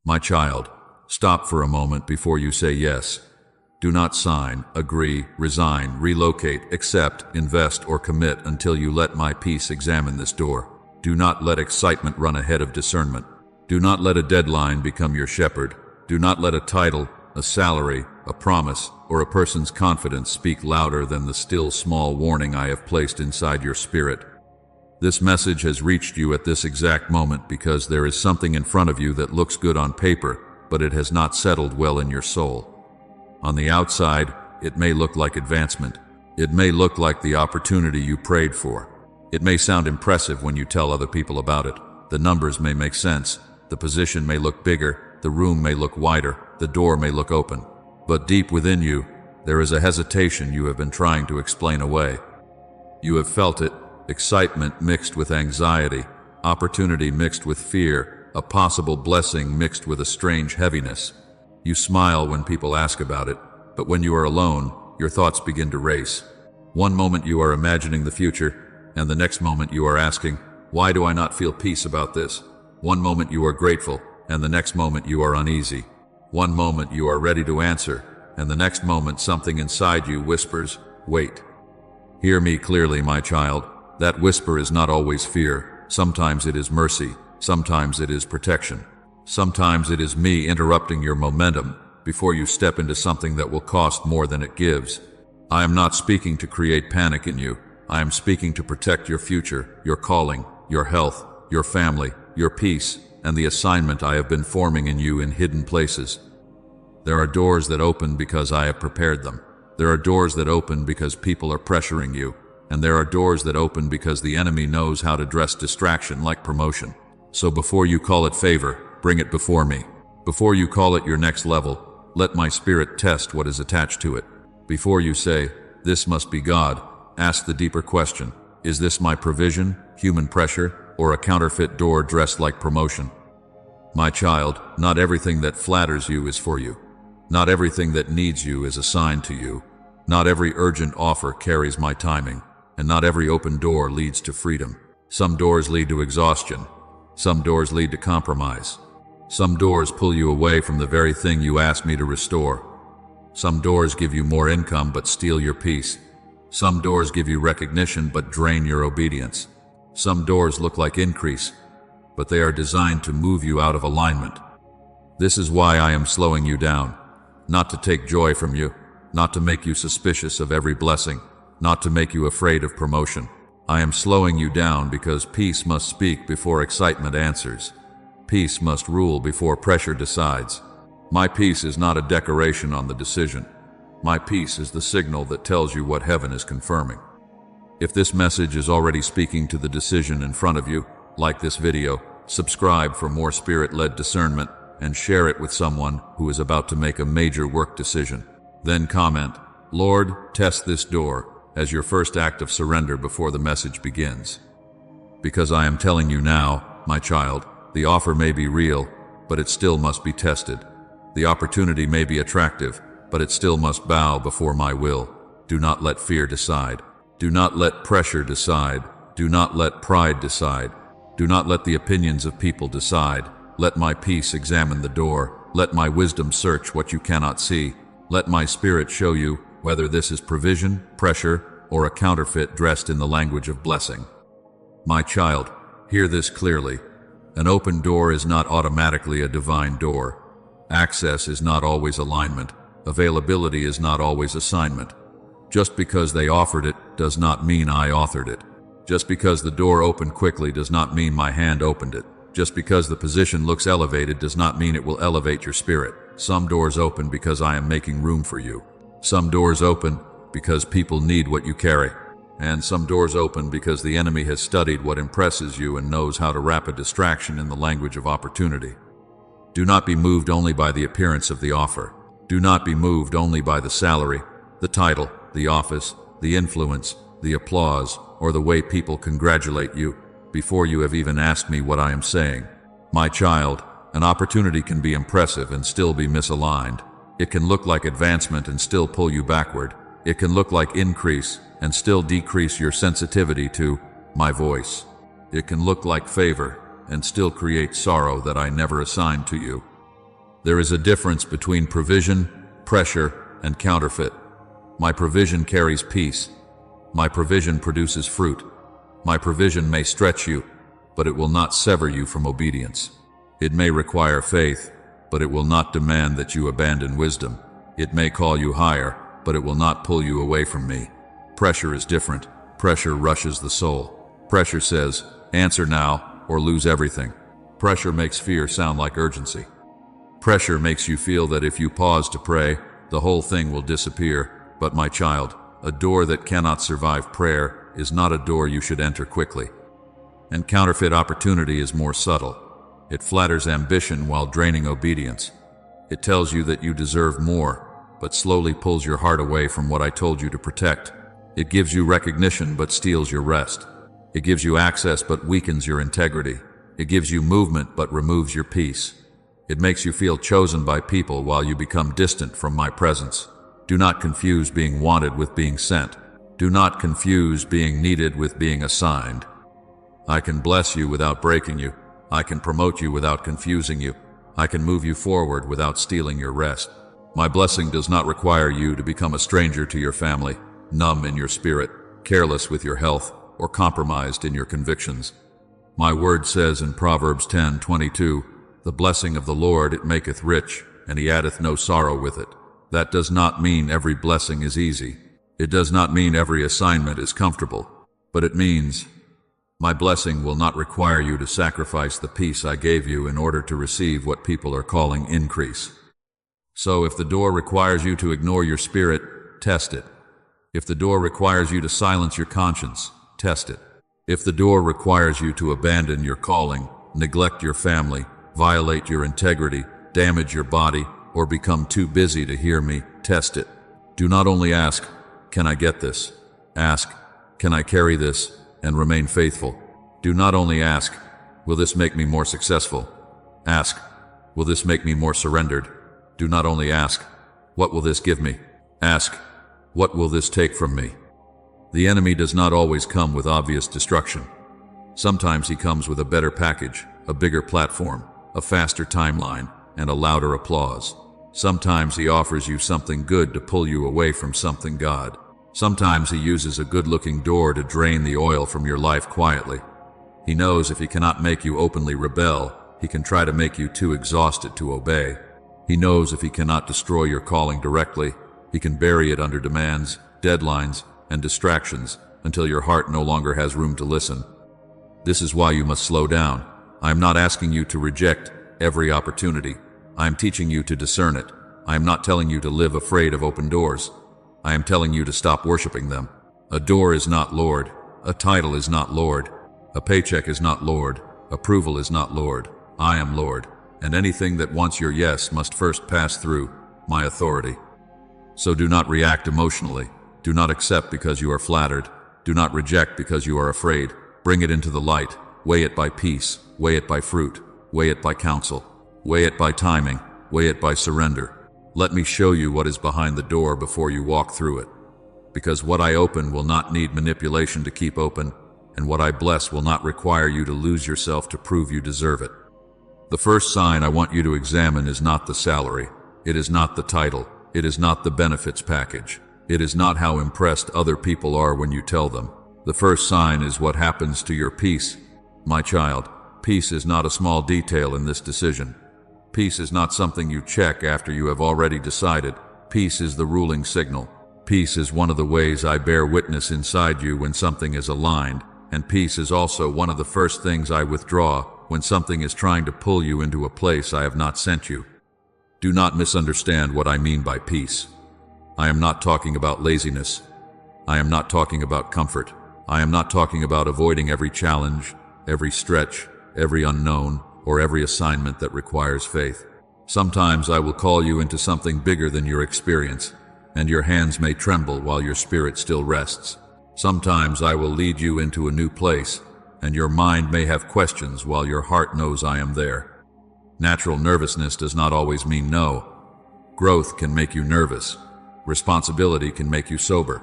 My child, stop for a moment before you say yes. Do not sign, agree, resign, relocate, accept, invest, or commit until you let my peace examine this door. Do not let excitement run ahead of discernment. Do not let a deadline become your shepherd. Do not let a title, a salary, a promise, or a person's confidence speak louder than the still small warning I have placed inside your spirit. This message has reached you at this exact moment because there is something in front of you that looks good on paper, but it has not settled well in your soul. On the outside, it may look like advancement. It may look like the opportunity you prayed for. It may sound impressive when you tell other people about it. The numbers may make sense. The position may look bigger. The room may look wider. The door may look open. But deep within you, there is a hesitation you have been trying to explain away. You have felt it, excitement mixed with anxiety, opportunity mixed with fear, a possible blessing mixed with a strange heaviness. You smile when people ask about it, but when you are alone, your thoughts begin to race. One moment you are imagining the future, and the next moment you are asking, why do I not feel peace about this? One moment you are grateful, and the next moment you are uneasy. One moment you are ready to answer, and the next moment something inside you whispers, wait. Hear me clearly, my child. That whisper is not always fear. Sometimes it is mercy. Sometimes it is protection. Sometimes it is me interrupting your momentum before you step into something that will cost more than it gives. I am not speaking to create panic in you. I am speaking to protect your future, your calling, your health, your family, your peace, and the assignment I have been forming in you in hidden places. There are doors that open because I have prepared them. There are doors that open because people are pressuring you. And there are doors that open because the enemy knows how to dress distraction like promotion. So before you call it favor, bring it before me. Before you call it your next level, let my spirit test what is attached to it. Before you say, this must be God, ask the deeper question, is this my provision, human pressure, or a counterfeit door dressed like promotion? My child, not everything that flatters you is for you. Not everything that needs you is assigned to you. Not every urgent offer carries my timing, and not every open door leads to freedom. Some doors lead to exhaustion. Some doors lead to compromise. Some doors pull you away from the very thing you asked me to restore. Some doors give you more income but steal your peace. Some doors give you recognition but drain your obedience. Some doors look like increase, but they are designed to move you out of alignment. This is why I am slowing you down, not to take joy from you, not to make you suspicious of every blessing, not to make you afraid of promotion. I am slowing you down because peace must speak before excitement answers. Peace must rule before pressure decides. My peace is not a decoration on the decision. My peace is the signal that tells you what heaven is confirming. If this message is already speaking to the decision in front of you, like this video, subscribe for more spirit-led discernment, and share it with someone who is about to make a major work decision. Then comment, Lord, test this door, as your first act of surrender before the message begins. Because I am telling you now, my child, the offer may be real, but it still must be tested. The opportunity may be attractive, but it still must bow before my will. Do not let fear decide. Do not let pressure decide. Do not let pride decide. Do not let the opinions of people decide. Let my peace examine the door. Let my wisdom search what you cannot see. Let my spirit show you whether this is provision, pressure, or a counterfeit dressed in the language of blessing. My child, hear this clearly. An open door is not automatically a divine door. Access is not always alignment. Availability is not always assignment. Just because they offered it does not mean I authored it. Just because the door opened quickly does not mean my hand opened it. Just because the position looks elevated does not mean it will elevate your spirit. Some doors open because I am making room for you. Some doors open because people need what you carry. And some doors open because the enemy has studied what impresses you and knows how to wrap a distraction in the language of opportunity. Do not be moved only by the appearance of the offer. Do not be moved only by the salary, the title, the office, the influence, the applause, or the way people congratulate you before you have even asked me what I am saying. My child, an opportunity can be impressive and still be misaligned. It can look like advancement and still pull you backward. It can look like increase and still decrease your sensitivity to my voice. It can look like favor and still create sorrow that I never assigned to you. There is a difference between provision, pressure, and counterfeit. My provision carries peace. My provision produces fruit. My provision may stretch you, but it will not sever you from obedience. It may require faith, but it will not demand that you abandon wisdom. It may call you higher, but it will not pull you away from me. Pressure is different. Pressure rushes the soul. Pressure says, answer now or lose everything. Pressure makes fear sound like urgency. Pressure makes you feel that if you pause to pray, the whole thing will disappear. But my child, a door that cannot survive prayer is not a door you should enter quickly. And counterfeit opportunity is more subtle. It flatters ambition while draining obedience. It tells you that you deserve more, but slowly pulls your heart away from what I told you to protect. It gives you recognition but steals your rest. It gives you access but weakens your integrity. It gives you movement but removes your peace. It makes you feel chosen by people while you become distant from my presence. Do not confuse being wanted with being sent. Do not confuse being needed with being assigned. I can bless you without breaking you. I can promote you without confusing you. I can move you forward without stealing your rest. My blessing does not require you to become a stranger to your family, numb in your spirit, careless with your health, or compromised in your convictions. My word says in Proverbs 10:22, "The blessing of the Lord it maketh rich, and he addeth no sorrow with it." That does not mean every blessing is easy. It does not mean every assignment is comfortable. But it means, my blessing will not require you to sacrifice the peace I gave you in order to receive what people are calling increase. So if the door requires you to ignore your spirit, test it. If the door requires you to silence your conscience, test it. If the door requires you to abandon your calling, neglect your family, violate your integrity, damage your body, or become too busy to hear me, test it. Do not only ask, can I get this? Ask, can I carry this and remain faithful? Do not only ask, will this make me more successful? Ask, will this make me more surrendered? Do not only ask, what will this give me? Ask, what will this take from me? The enemy does not always come with obvious destruction. Sometimes he comes with a better package, a bigger platform, a faster timeline, and a louder applause. Sometimes he offers you something good to pull you away from something God. Sometimes he uses a good-looking door to drain the oil from your life quietly. He knows if he cannot make you openly rebel, he can try to make you too exhausted to obey. He knows if he cannot destroy your calling directly, he can bury it under demands, deadlines, and distractions until your heart no longer has room to listen. This is why you must slow down. I am not asking you to reject every opportunity. I am teaching you to discern it. I am not telling you to live afraid of open doors. I am telling you to stop worshiping them. A door is not Lord. A title is not Lord. A paycheck is not Lord. Approval is not Lord. I am Lord. And anything that wants your yes must first pass through my authority. So do not react emotionally. Do not accept because you are flattered. Do not reject because you are afraid. Bring it into the light. Weigh it by peace. Weigh it by fruit. Weigh it by counsel. Weigh it by timing. Weigh it by surrender. Let me show you what is behind the door before you walk through it. Because what I open will not need manipulation to keep open, and what I bless will not require you to lose yourself to prove you deserve it. The first sign I want you to examine is not the salary. It is not the title. It is not the benefits package. It is not how impressed other people are when you tell them. The first sign is what happens to your peace. My child, peace is not a small detail in this decision. Peace is not something you check after you have already decided. Peace is the ruling signal. Peace is one of the ways I bear witness inside you when something is aligned, and peace is also one of the first things I withdraw when something is trying to pull you into a place I have not sent you. Do not misunderstand what I mean by peace. I am not talking about laziness. I am not talking about comfort. I am not talking about avoiding every challenge, every stretch, every unknown, or every assignment that requires faith. Sometimes I will call you into something bigger than your experience, and your hands may tremble while your spirit still rests. Sometimes I will lead you into a new place, and your mind may have questions while your heart knows I am there. Natural nervousness does not always mean no. Growth can make you nervous. Responsibility can make you sober.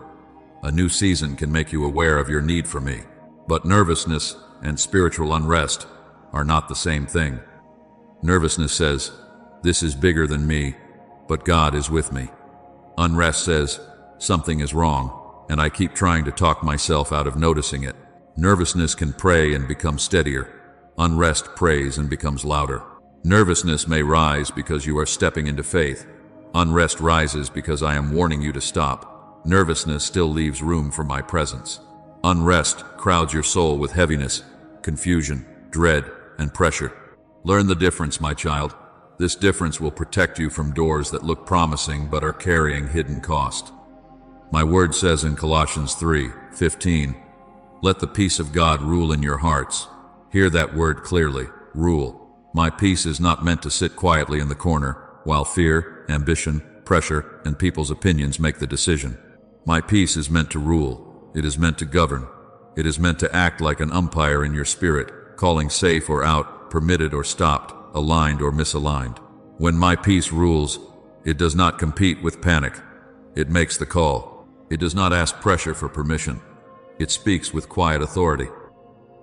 A new season can make you aware of your need for me. But nervousness and spiritual unrest are not the same thing. Nervousness says, This is bigger than me, but God is with me. Unrest says, something is wrong, and I keep trying to talk myself out of noticing it. Nervousness can pray and become steadier. Unrest prays and becomes louder. Nervousness may rise because you are stepping into faith. Unrest rises because I am warning you to stop. Nervousness still leaves room for my presence. Unrest crowds your soul with heaviness, confusion, dread, and pressure. Learn the difference, my child. This difference will protect you from doors that look promising but are carrying hidden cost. My word says in Colossians 3:15, "Let the peace of God rule in your hearts." Hear that word clearly, rule. My peace is not meant to sit quietly in the corner while fear, ambition, pressure, and people's opinions make the decision. My peace is meant to rule. It is meant to govern. It is meant to act like an umpire in your spirit, calling safe or out, permitted or stopped, aligned or misaligned. When my peace rules, it does not compete with panic. It makes the call. It does not ask pressure for permission. It speaks with quiet authority.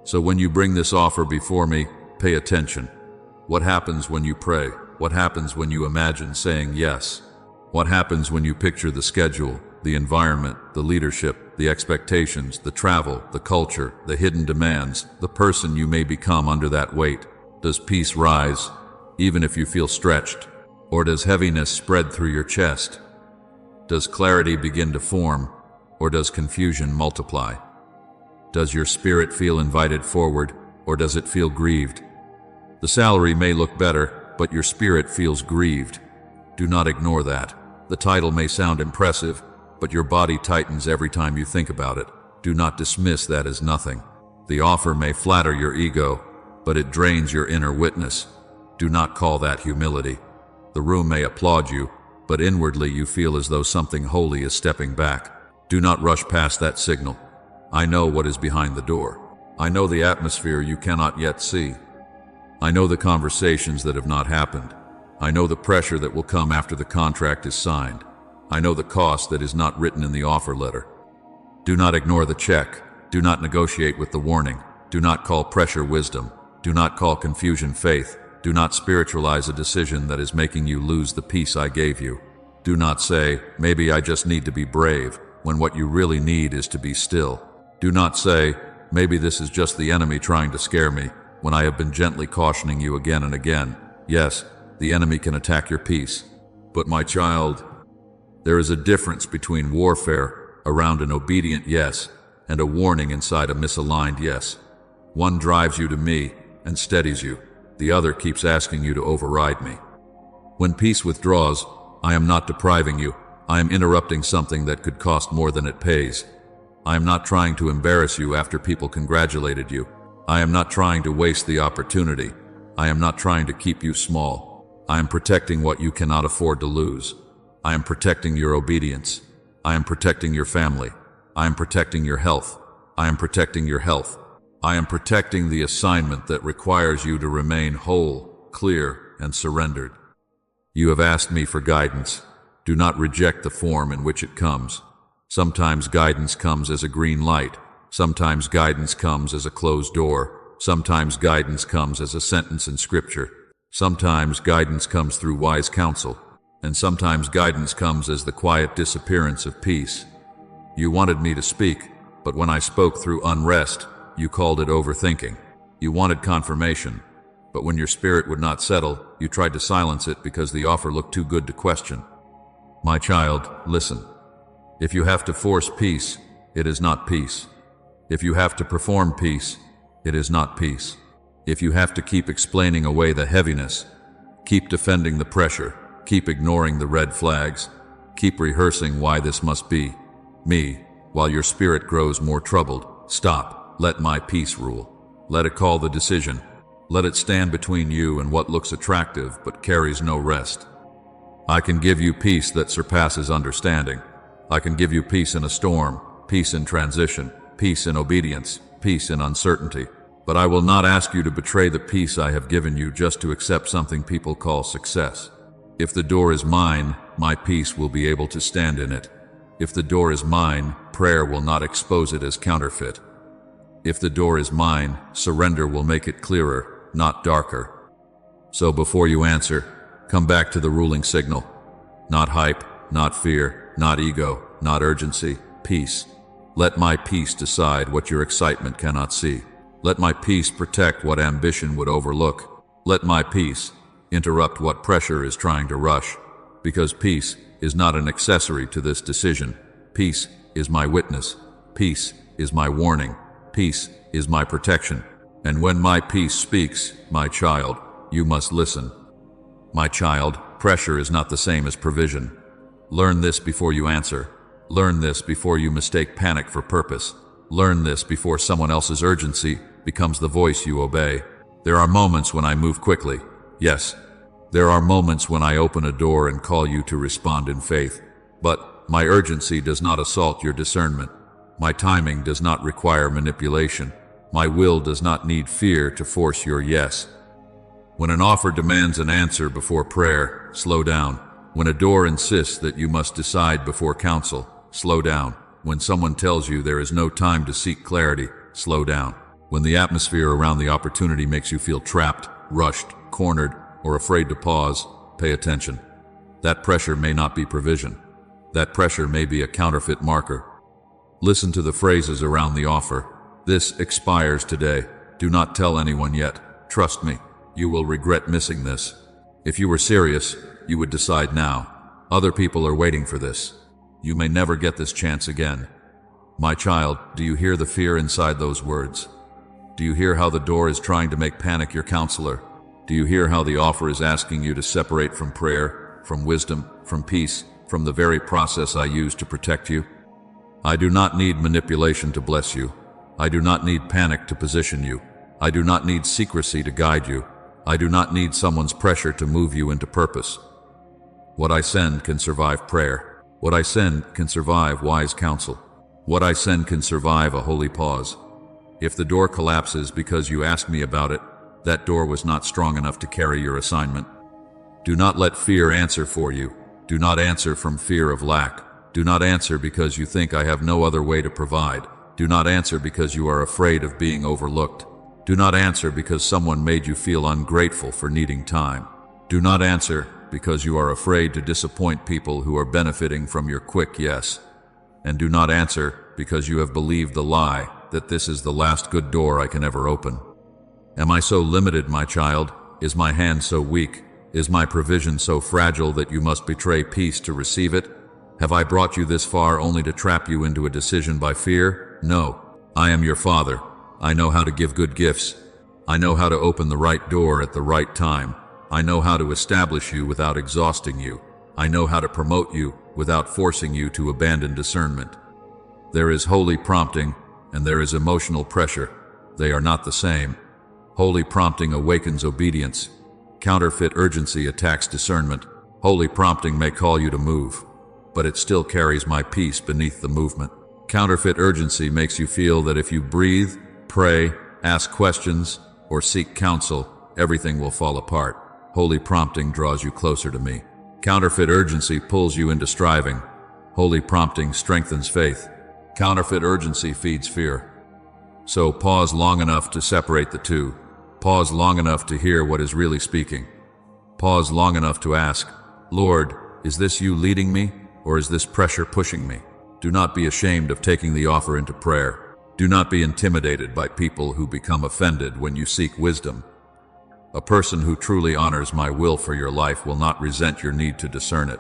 So when you bring this offer before me, pay attention. What happens when you pray? What happens when you imagine saying yes? What happens when you picture the schedule, the environment, the leadership, the expectations, the travel, the culture, the hidden demands, the person you may become under that weight? Does peace rise, even if you feel stretched? Or does heaviness spread through your chest? Does clarity begin to form, or does confusion multiply? Does your spirit feel invited forward, or does it feel grieved? The salary may look better, but your spirit feels grieved. Do not ignore that. The title may sound impressive, but your body tightens every time you think about it. Do not dismiss that as nothing. The offer may flatter your ego, but it drains your inner witness. Do not call that humility. The room may applaud you, but inwardly you feel as though something holy is stepping back. Do not rush past that signal. I know what is behind the door. I know the atmosphere you cannot yet see. I know the conversations that have not happened. I know the pressure that will come after the contract is signed. I know the cost that is not written in the offer letter. Do not ignore the check. Do not negotiate with the warning. Do not call pressure wisdom. Do not call confusion faith. Do not spiritualize a decision that is making you lose the peace I gave you. Do not say, maybe I just need to be brave, when what you really need is to be still. Do not say, maybe this is just the enemy trying to scare me, when I have been gently cautioning you again and again. Yes, the enemy can attack your peace. But my child, there is a difference between warfare around an obedient yes and a warning inside a misaligned yes. One drives you to me and steadies you. The other keeps asking you to override me. When peace withdraws, I am not depriving you. I am interrupting something that could cost more than it pays. I am not trying to embarrass you after people congratulated you. I am not trying to waste the opportunity. I am not trying to keep you small. I am protecting what you cannot afford to lose. I am protecting your obedience. I am protecting your family. I am protecting your health. I am protecting your health. I am protecting the assignment that requires you to remain whole, clear, and surrendered. You have asked me for guidance. Do not reject the form in which it comes. Sometimes guidance comes as a green light. Sometimes guidance comes as a closed door. Sometimes guidance comes as a sentence in Scripture. Sometimes guidance comes through wise counsel. And sometimes guidance comes as the quiet disappearance of peace. You wanted me to speak, but when I spoke through unrest, you called it overthinking. You wanted confirmation, but when your spirit would not settle, you tried to silence it because the offer looked too good to question. My child, listen. If you have to force peace, it is not peace. If you have to perform peace, it is not peace. If you have to keep explaining away the heaviness, keep defending the pressure, keep ignoring the red flags, keep rehearsing why this must be me, while your spirit grows more troubled, stop. Let my peace rule. Let it call the decision. Let it stand between you and what looks attractive but carries no rest. I can give you peace that surpasses understanding. I can give you peace in a storm, peace in transition, peace in obedience, peace in uncertainty. But I will not ask you to betray the peace I have given you just to accept something people call success. If the door is mine, my peace will be able to stand in it. If the door is mine, prayer will not expose it as counterfeit. If the door is mine, surrender will make it clearer, not darker. So before you answer, Come back to the ruling signal. Not hype, not fear, not ego, not urgency. Peace. Let my peace decide what your excitement cannot see. Let my peace protect what ambition would overlook. Let my peace interrupt what pressure is trying to rush. Because peace is not an accessory to this decision. Peace is my witness. Peace is my warning. Peace is my protection. And when my peace speaks, my child, you must listen. My child, pressure is not the same as provision. Learn this before you answer. Learn this before you mistake panic for purpose. Learn this before someone else's urgency becomes the voice you obey. There are moments when I move quickly. Yes, there are moments when I open a door and call you to respond in faith. But my urgency does not assault your discernment. My timing does not require manipulation. My will does not need fear to force your yes. When an offer demands an answer before prayer, slow down. When a door insists that you must decide before counsel, slow down. When someone tells you there is no time to seek clarity, slow down. When the atmosphere around the opportunity makes you feel trapped, rushed, cornered, or afraid to pause, pay attention. That pressure may not be provision. That pressure may be a counterfeit marker. Listen to the phrases around the offer. This expires today. Do not tell anyone yet. Trust me, you will regret missing this. If you were serious, you would decide now. Other people are waiting for this. You may never get this chance again. My child, do you hear the fear inside those words? Do you hear how the door is trying to make panic your counselor? Do you hear how the offer is asking you to separate from prayer, from wisdom, from peace, from the very process I use to protect you? I do not need manipulation to bless you. I do not need panic to position you. I do not need secrecy to guide you. I do not need someone's pressure to move you into purpose. What I send can survive prayer. What I send can survive wise counsel. What I send can survive a holy pause. If the door collapses because you asked me about it, that door was not strong enough to carry your assignment. Do not let fear answer for you. Do not answer from fear of lack. Do not answer because you think I have no other way to provide. Do not answer because you are afraid of being overlooked. Do not answer because someone made you feel ungrateful for needing time. Do not answer because you are afraid to disappoint people who are benefiting from your quick yes. And do not answer because you have believed the lie that this is the last good door I can ever open. Am I so limited, my child? Is my hand so weak? Is my provision so fragile that you must betray peace to receive it? Have I brought you this far only to trap you into a decision by fear? No. I am your Father. I know how to give good gifts. I know how to open the right door at the right time. I know how to establish you without exhausting you. I know how to promote you without forcing you to abandon discernment. There is holy prompting and there is emotional pressure. They are not the same. Holy prompting awakens obedience. Counterfeit urgency attacks discernment. Holy prompting may call you to move, but it still carries my peace beneath the movement. Counterfeit urgency makes you feel that if you breathe, pray, ask questions, or seek counsel, everything will fall apart. Holy prompting draws you closer to me. Counterfeit urgency pulls you into striving. Holy prompting strengthens faith. Counterfeit urgency feeds fear. So pause long enough to separate the two. Pause long enough to hear what is really speaking. Pause long enough to ask, Lord, is this you leading me, or is this pressure pushing me? Do not be ashamed of taking the offer into prayer. Do not be intimidated by people who become offended when you seek wisdom. A person who truly honors my will for your life will not resent your need to discern it.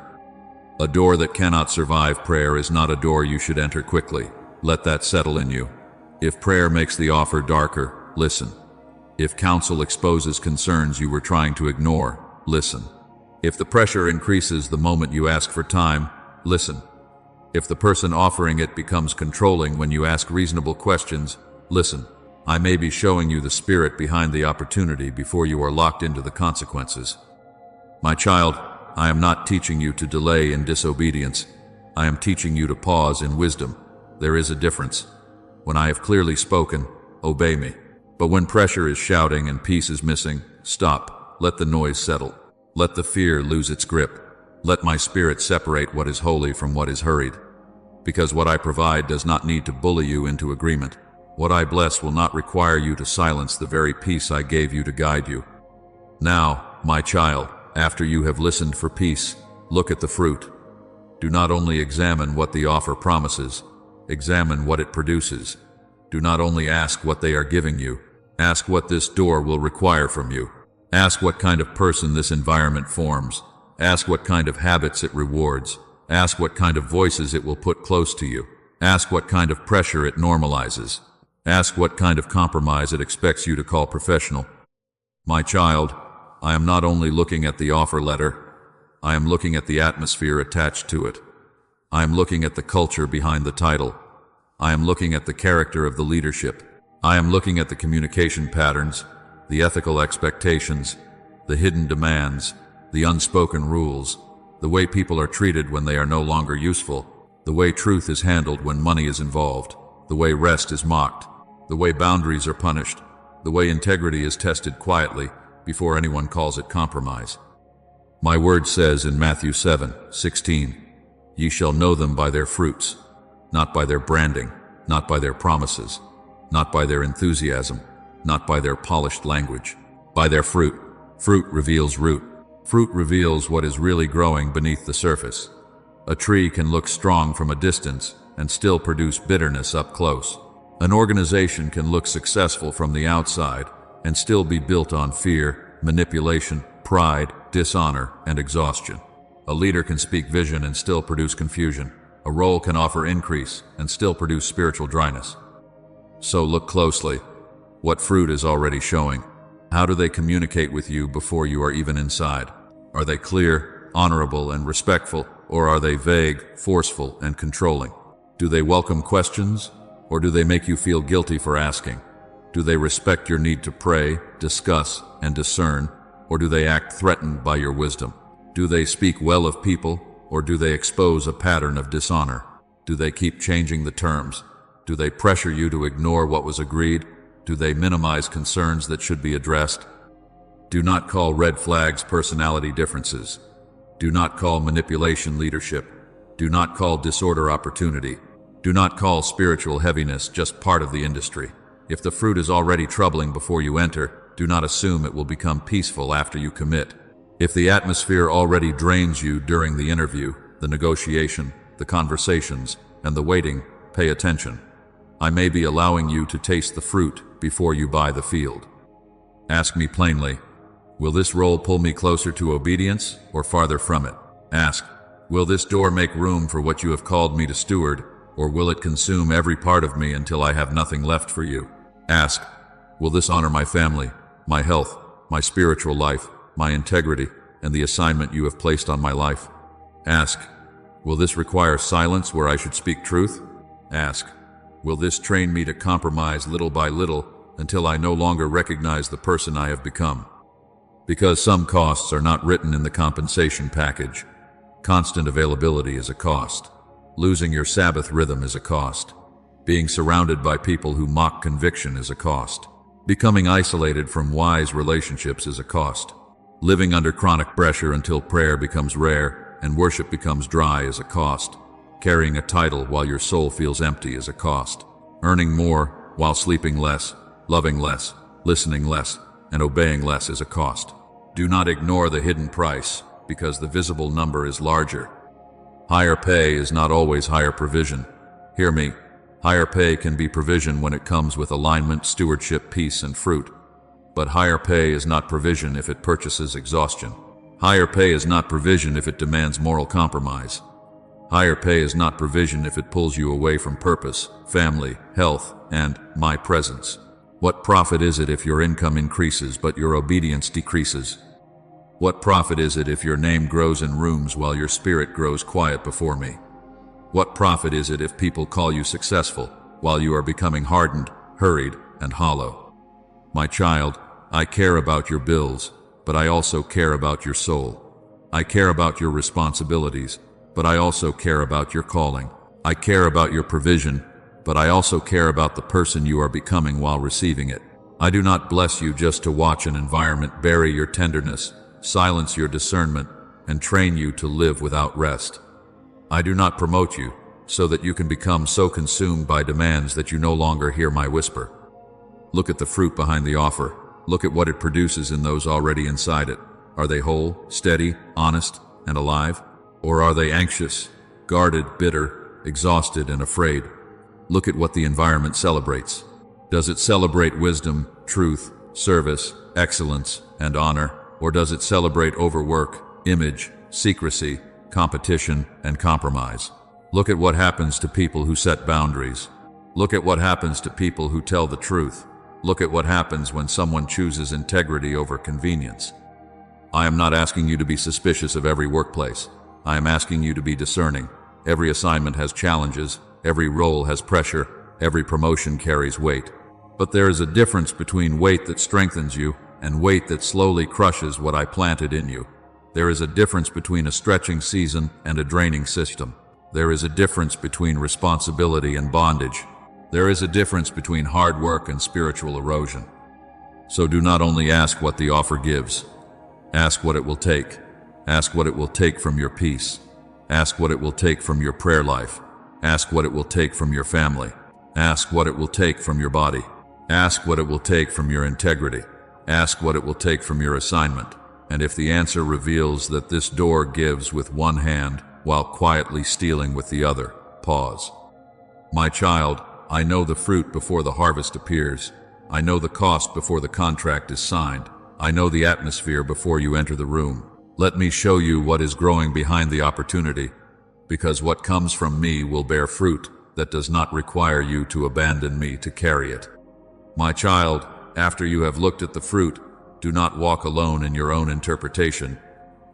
A door that cannot survive prayer is not a door you should enter quickly. Let that settle in you. If prayer makes the offer darker, listen. If counsel exposes concerns you were trying to ignore, listen. If the pressure increases the moment you ask for time, listen. If the person offering it becomes controlling when you ask reasonable questions, listen. I may be showing you the spirit behind the opportunity before you are locked into the consequences. My child, I am not teaching you to delay in disobedience. I am teaching you to pause in wisdom. There is a difference. When I have clearly spoken, obey me. But when pressure is shouting and peace is missing, stop. Let the noise settle. Let the fear lose its grip. Let my spirit separate what is holy from what is hurried. Because what I provide does not need to bully you into agreement. What I bless will not require you to silence the very peace I gave you to guide you. Now, my child, After you have listened for peace, look at the fruit. Do not only examine what the offer promises, examine what it produces. Do not only ask what they are giving you, ask what this door will require from you. Ask what kind of person this environment forms. Ask what kind of habits it rewards. Ask what kind of voices it will put close to you. Ask what kind of pressure it normalizes. Ask what kind of compromise it expects you to call professional. My child, I am not only looking at the offer letter, I am looking at the atmosphere attached to it. I am looking at the culture behind the title. I am looking at the character of the leadership. I am looking at the communication patterns, the ethical expectations, the hidden demands, the unspoken rules, the way people are treated when they are no longer useful, the way truth is handled when money is involved, the way rest is mocked, the way boundaries are punished, the way integrity is tested quietly before anyone calls it compromise. My word says in Matthew 7:16, "Ye shall know them by their fruits," not by their branding, not by their promises, not by their enthusiasm, not by their polished language, by their fruit. Fruit reveals root. Fruit reveals what is really growing beneath the surface. A tree can look strong from a distance and still produce bitterness up close. An organization can look successful from the outside and still be built on fear, manipulation, pride, dishonor, and exhaustion. A leader can speak vision and still produce confusion. A role can offer increase and still produce spiritual dryness. So look closely. What fruit is already showing? How do they communicate with you before you are even inside? Are they clear, honorable, and respectful, or are they vague, forceful, and controlling? Do they welcome questions, or do they make you feel guilty for asking? Do they respect your need to pray, discuss, and discern, or do they act threatened by your wisdom? Do they speak well of people, or do they expose a pattern of dishonor? Do they keep changing the terms? Do they pressure you to ignore what was agreed? Do they minimize concerns that should be addressed? Do not call red flags personality differences. Do not call manipulation leadership. Do not call disorder opportunity. Do not call spiritual heaviness just part of the industry. If the fruit is already troubling before you enter, do not assume it will become peaceful after you commit. If the atmosphere already drains you during the interview, the negotiation, the conversations, and the waiting, pay attention. I may be allowing you to taste the fruit before you buy the field. Ask me plainly, will this role pull me closer to obedience or farther from it? Ask, will this door make room for what you have called me to steward, or will it consume every part of me until I have nothing left for you? Ask, will this honor my family, my health, my spiritual life, my integrity, and the assignment you have placed on my life? Ask, will this require silence where I should speak truth? Ask, will this train me to compromise little by little until I no longer recognize the person I have become? Because some costs are not written in the compensation package. Constant availability is a cost. Losing your Sabbath rhythm is a cost. Being surrounded by people who mock conviction is a cost. Becoming isolated from wise relationships is a cost. Living under chronic pressure until prayer becomes rare and worship becomes dry is a cost. Carrying a title while your soul feels empty is a cost. Earning more while sleeping less, loving less, listening less, and obeying less is a cost. Do not ignore the hidden price, because the visible number is larger. Higher pay is not always higher provision. Hear me, higher pay can be provision when it comes with alignment, stewardship, peace, and fruit. But higher pay is not provision if it purchases exhaustion. Higher pay is not provision if it demands moral compromise. Higher pay is not provision if it pulls you away from purpose, family, health, and my presence. What profit is it if your income increases but your obedience decreases? What profit is it if your name grows in rooms while your spirit grows quiet before me? What profit is it if people call you successful while you are becoming hardened, hurried, and hollow? My child, I care about your bills, but I also care about your soul. I care about your responsibilities, but I also care about your calling. I care about your provision, but I also care about the person you are becoming while receiving it. I do not bless you just to watch an environment bury your tenderness, silence your discernment, and train you to live without rest. I do not promote you so that you can become so consumed by demands that you no longer hear my whisper. Look at the fruit behind the offer. Look at what it produces in those already inside it. Are they whole, steady, honest, and alive? Or are they anxious, guarded, bitter, exhausted, and afraid? Look at what the environment celebrates. Does it celebrate wisdom, truth, service, excellence, and honor? Or does it celebrate overwork, image, secrecy, competition, and compromise? Look at what happens to people who set boundaries. Look at what happens to people who tell the truth. Look at what happens when someone chooses integrity over convenience. I am not asking you to be suspicious of every workplace. I am asking you to be discerning. Every assignment has challenges, every role has pressure, every promotion carries weight. But there is a difference between weight that strengthens you and weight that slowly crushes what I planted in you. There is a difference between a stretching season and a draining system. There is a difference between responsibility and bondage. There is a difference between hard work and spiritual erosion. So do not only ask what the offer gives. Ask what it will take. Ask what it will take from your peace. Ask what it will take from your prayer life. Ask what it will take from your family. Ask what it will take from your body. Ask what it will take from your integrity. Ask what it will take from your assignment. And if the answer reveals that this door gives with one hand while quietly stealing with the other, pause. My child, I know the fruit before the harvest appears. I know the cost before the contract is signed. I know the atmosphere before you enter the room. Let me show you what is growing behind the opportunity, because what comes from me will bear fruit that does not require you to abandon me to carry it. My child, after you have looked at the fruit, do not walk alone in your own interpretation.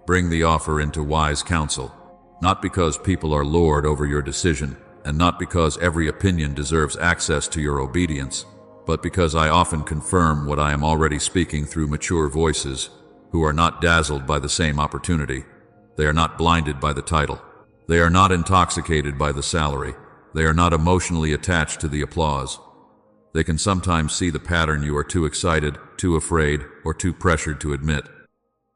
Bring the offer into wise counsel, not because people are lord over your decision, and not because every opinion deserves access to your obedience, but because I often confirm what I am already speaking through mature voices who are not dazzled by the same opportunity. They are not blinded by the title. They are not intoxicated by the salary. They are not emotionally attached to the applause. They can sometimes see the pattern you are too excited, too afraid, or too pressured to admit.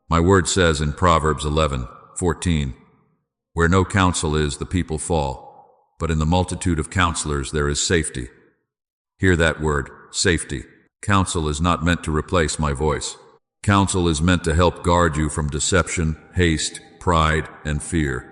My word says in Proverbs 11:14, "Where no counsel is, the people fall, but in the multitude of counselors there is safety." Hear that word, safety. Counsel is not meant to replace my voice. Counsel is meant to help guard you from deception, haste, pride, and fear.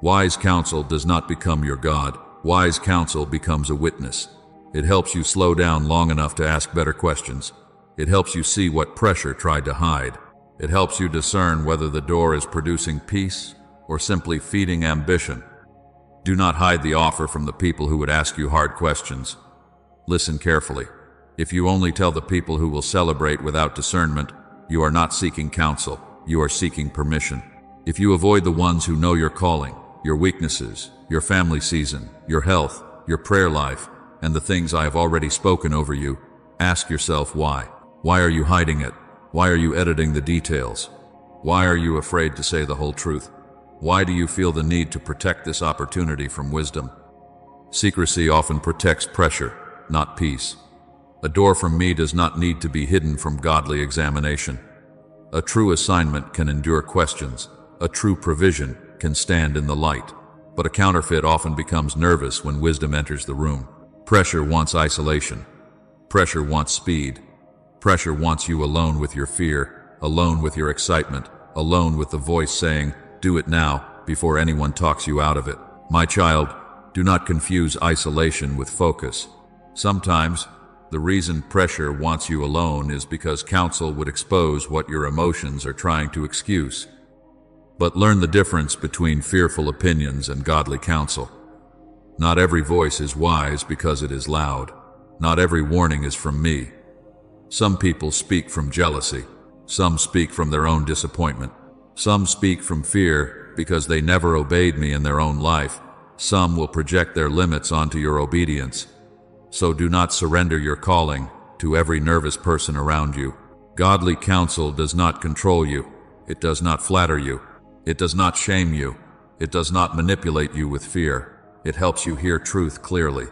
Wise counsel does not become your God. Wise counsel becomes a witness. It helps you slow down long enough to ask better questions. It helps you see what pressure tried to hide. It helps you discern whether the door is producing peace or simply feeding ambition. Do not hide the offer from the people who would ask you hard questions. Listen carefully. If you only tell the people who will celebrate without discernment, you are not seeking counsel, you are seeking permission. If you avoid the ones who know your calling, your weaknesses, your family season, your health, your prayer life, and the things I have already spoken over you, ask yourself why. Why are you hiding it? Why are you editing the details? Why are you afraid to say the whole truth? Why do you feel the need to protect this opportunity from wisdom? Secrecy often protects pressure, not peace. A door from me does not need to be hidden from godly examination. A true assignment can endure questions. A true provision can stand in the light. But a counterfeit often becomes nervous when wisdom enters the room. Pressure wants isolation. Pressure wants speed. Pressure wants you alone with your fear, alone with your excitement, alone with the voice saying, "Do it now," before anyone talks you out of it. My child, do not confuse isolation with focus. Sometimes, the reason pressure wants you alone is because counsel would expose what your emotions are trying to excuse. But learn the difference between fearful opinions and godly counsel. Not every voice is wise because it is loud. Not every warning is from me. Some people speak from jealousy. Some speak from their own disappointment. Some speak from fear because they never obeyed me in their own life. Some will project their limits onto your obedience. So do not surrender your calling to every nervous person around you. Godly counsel does not control you. It does not flatter you. It does not shame you. It does not manipulate you with fear. It helps you hear truth clearly.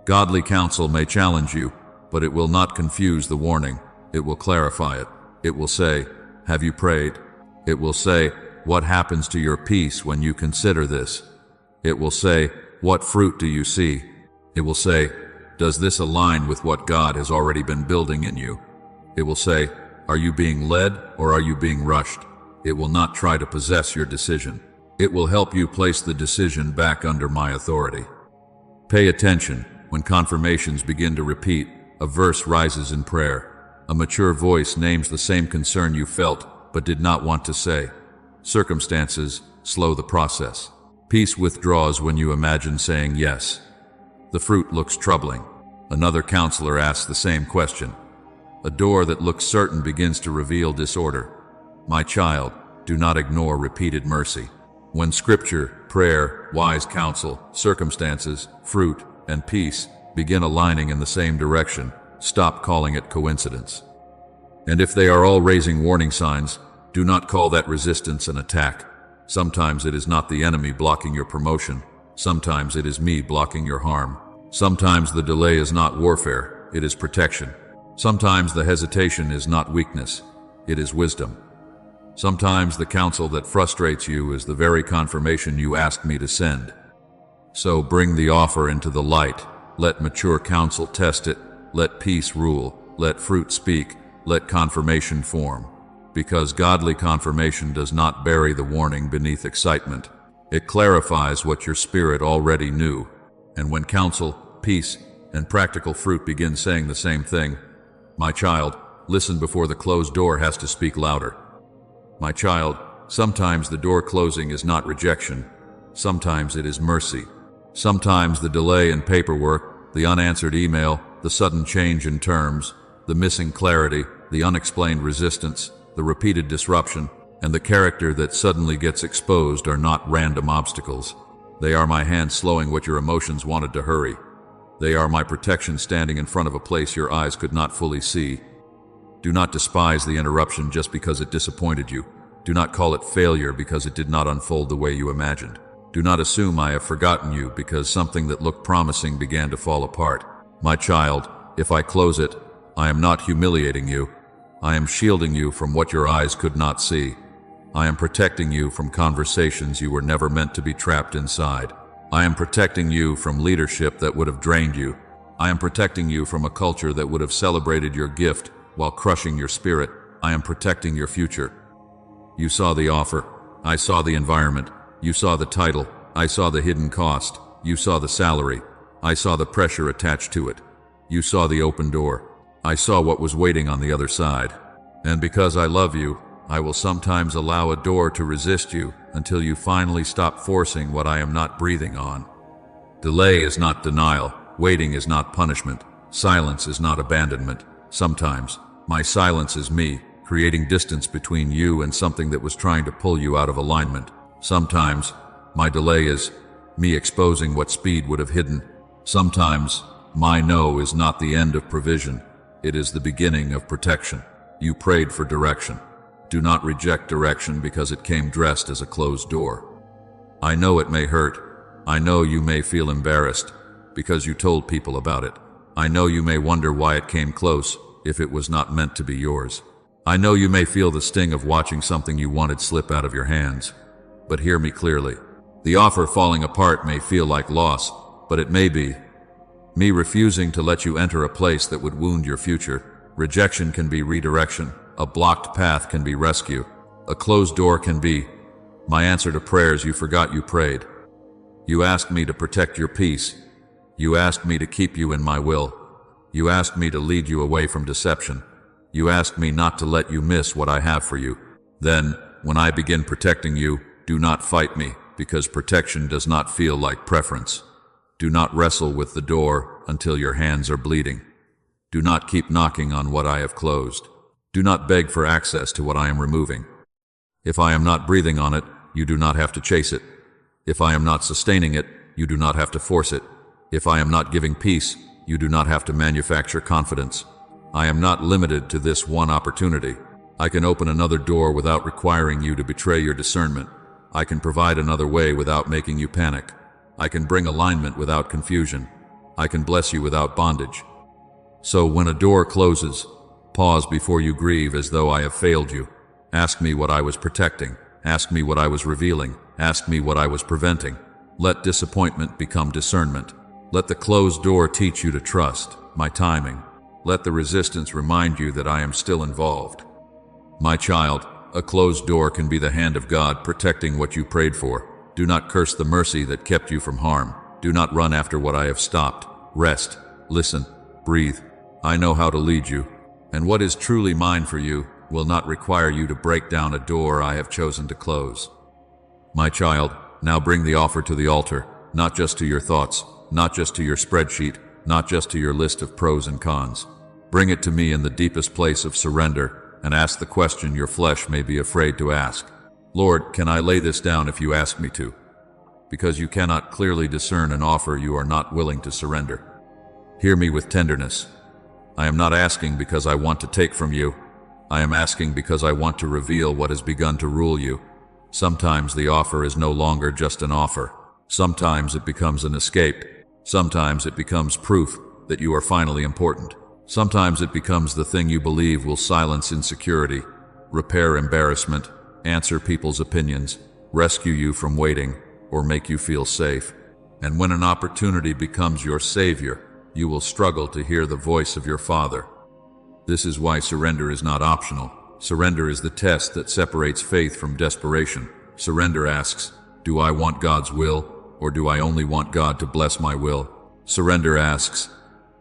Godly counsel may challenge you, but it will not confuse the warning. It will clarify it. It will say, "Have you prayed?" It will say, "What happens to your peace when you consider this?" It will say, "What fruit do you see?" It will say, "Does this align with what God has already been building in you?" It will say, Are you being led or are you being rushed? It will not try to possess your decision. It will help you place the decision back under my authority. Pay attention. When confirmations begin to repeat, a verse rises in prayer. A mature voice names the same concern you felt but did not want to say. Circumstances slow the process. Peace withdraws when you imagine saying yes. The fruit looks troubling. Another counselor asks the same question. A door that looks certain begins to reveal disorder. My child, do not ignore repeated mercy. When scripture, prayer, wise counsel, circumstances, fruit, and peace begin aligning in the same direction, stop calling it coincidence. And if they are all raising warning signs, do not call that resistance an attack. Sometimes it is not the enemy blocking your promotion. Sometimes it is me blocking your harm. Sometimes the delay is not warfare, it is protection. Sometimes the hesitation is not weakness, it is wisdom. Sometimes the counsel that frustrates you is the very confirmation you asked me to send. So bring the offer into the light. Let mature counsel test it. Let peace rule. Let fruit speak. Let confirmation form. Because godly confirmation does not bury the warning beneath excitement. It clarifies what your spirit already knew. And when counsel, peace, and practical fruit begin saying the same thing, my child, listen before the closed door has to speak louder. My child, sometimes the door closing is not rejection. Sometimes it is mercy. Sometimes the delay in paperwork, the unanswered email, the sudden change in terms, the missing clarity, the unexplained resistance, the repeated disruption, and the character that suddenly gets exposed are not random obstacles. They are my hand slowing what your emotions wanted to hurry. They are my protection standing in front of a place your eyes could not fully see. Do not despise the interruption just because it disappointed you. Do not call it failure because it did not unfold the way you imagined. Do not assume I have forgotten you because something that looked promising began to fall apart. My child, if I close it, I am not humiliating you. I am shielding you from what your eyes could not see. I am protecting you from conversations you were never meant to be trapped inside. I am protecting you from leadership that would have drained you. I am protecting you from a culture that would have celebrated your gift while crushing your spirit. I am protecting your future. You saw the offer. I saw the environment. You saw the title. I saw the hidden cost. You saw the salary. I saw the pressure attached to it. You saw the open door. I saw what was waiting on the other side. And because I love you, I will sometimes allow a door to resist you until you finally stop forcing what I am not breathing on. Delay is not denial. Waiting is not punishment. Silence is not abandonment. Sometimes, my silence is me, creating distance between you and something that was trying to pull you out of alignment. Sometimes, my delay is me exposing what speed would have hidden. Sometimes, my no is not the end of provision. It is the beginning of protection. You prayed for direction. Do not reject direction because it came dressed as a closed door. I know it may hurt. I know you may feel embarrassed because you told people about it. I know you may wonder why it came close if it was not meant to be yours. I know you may feel the sting of watching something you wanted slip out of your hands. But hear me clearly. The offer falling apart may feel like loss, but it may be me refusing to let you enter a place that would wound your future. Rejection can be redirection. A blocked path can be rescue. A closed door can be my answer to prayers you forgot you prayed. You asked me to protect your peace. You asked me to keep you in my will. You asked me to lead you away from deception. You asked me not to let you miss what I have for you. Then, when I begin protecting you, do not fight me, because protection does not feel like preference. Do not wrestle with the door until your hands are bleeding. Do not keep knocking on what I have closed. Do not beg for access to what I am removing. If I am not breathing on it, you do not have to chase it. If I am not sustaining it, you do not have to force it. If I am not giving peace, you do not have to manufacture confidence. I am not limited to this one opportunity. I can open another door without requiring you to betray your discernment. I can provide another way without making you panic. I can bring alignment without confusion. I can bless you without bondage. So when a door closes, pause before you grieve as though I have failed you. Ask me what I was protecting. Ask me what I was revealing. Ask me what I was preventing. Let disappointment become discernment. Let the closed door teach you to trust my timing. Let the resistance remind you that I am still involved. My child, a closed door can be the hand of God protecting what you prayed for. Do not curse the mercy that kept you from harm. Do not run after what I have stopped. Rest, listen, breathe. I know how to lead you, and what is truly mine for you will not require you to break down a door I have chosen to close. My child, now bring the offer to the altar, not just to your thoughts, not just to your spreadsheet, not just to your list of pros and cons. Bring it to me in the deepest place of surrender and ask the question your flesh may be afraid to ask. Lord, can I lay this down if you ask me to? Because you cannot clearly discern an offer you are not willing to surrender. Hear me with tenderness. I am not asking because I want to take from you. I am asking because I want to reveal what has begun to rule you. Sometimes the offer is no longer just an offer. Sometimes it becomes an escape. Sometimes it becomes proof that you are finally important. Sometimes it becomes the thing you believe will silence insecurity, repair embarrassment, answer people's opinions, rescue you from waiting, or make you feel safe. And when an opportunity becomes your savior, you will struggle to hear the voice of your Father. This is why surrender is not optional. Surrender is the test that separates faith from desperation. Surrender asks, do I want God's will, or do I only want God to bless my will? Surrender asks,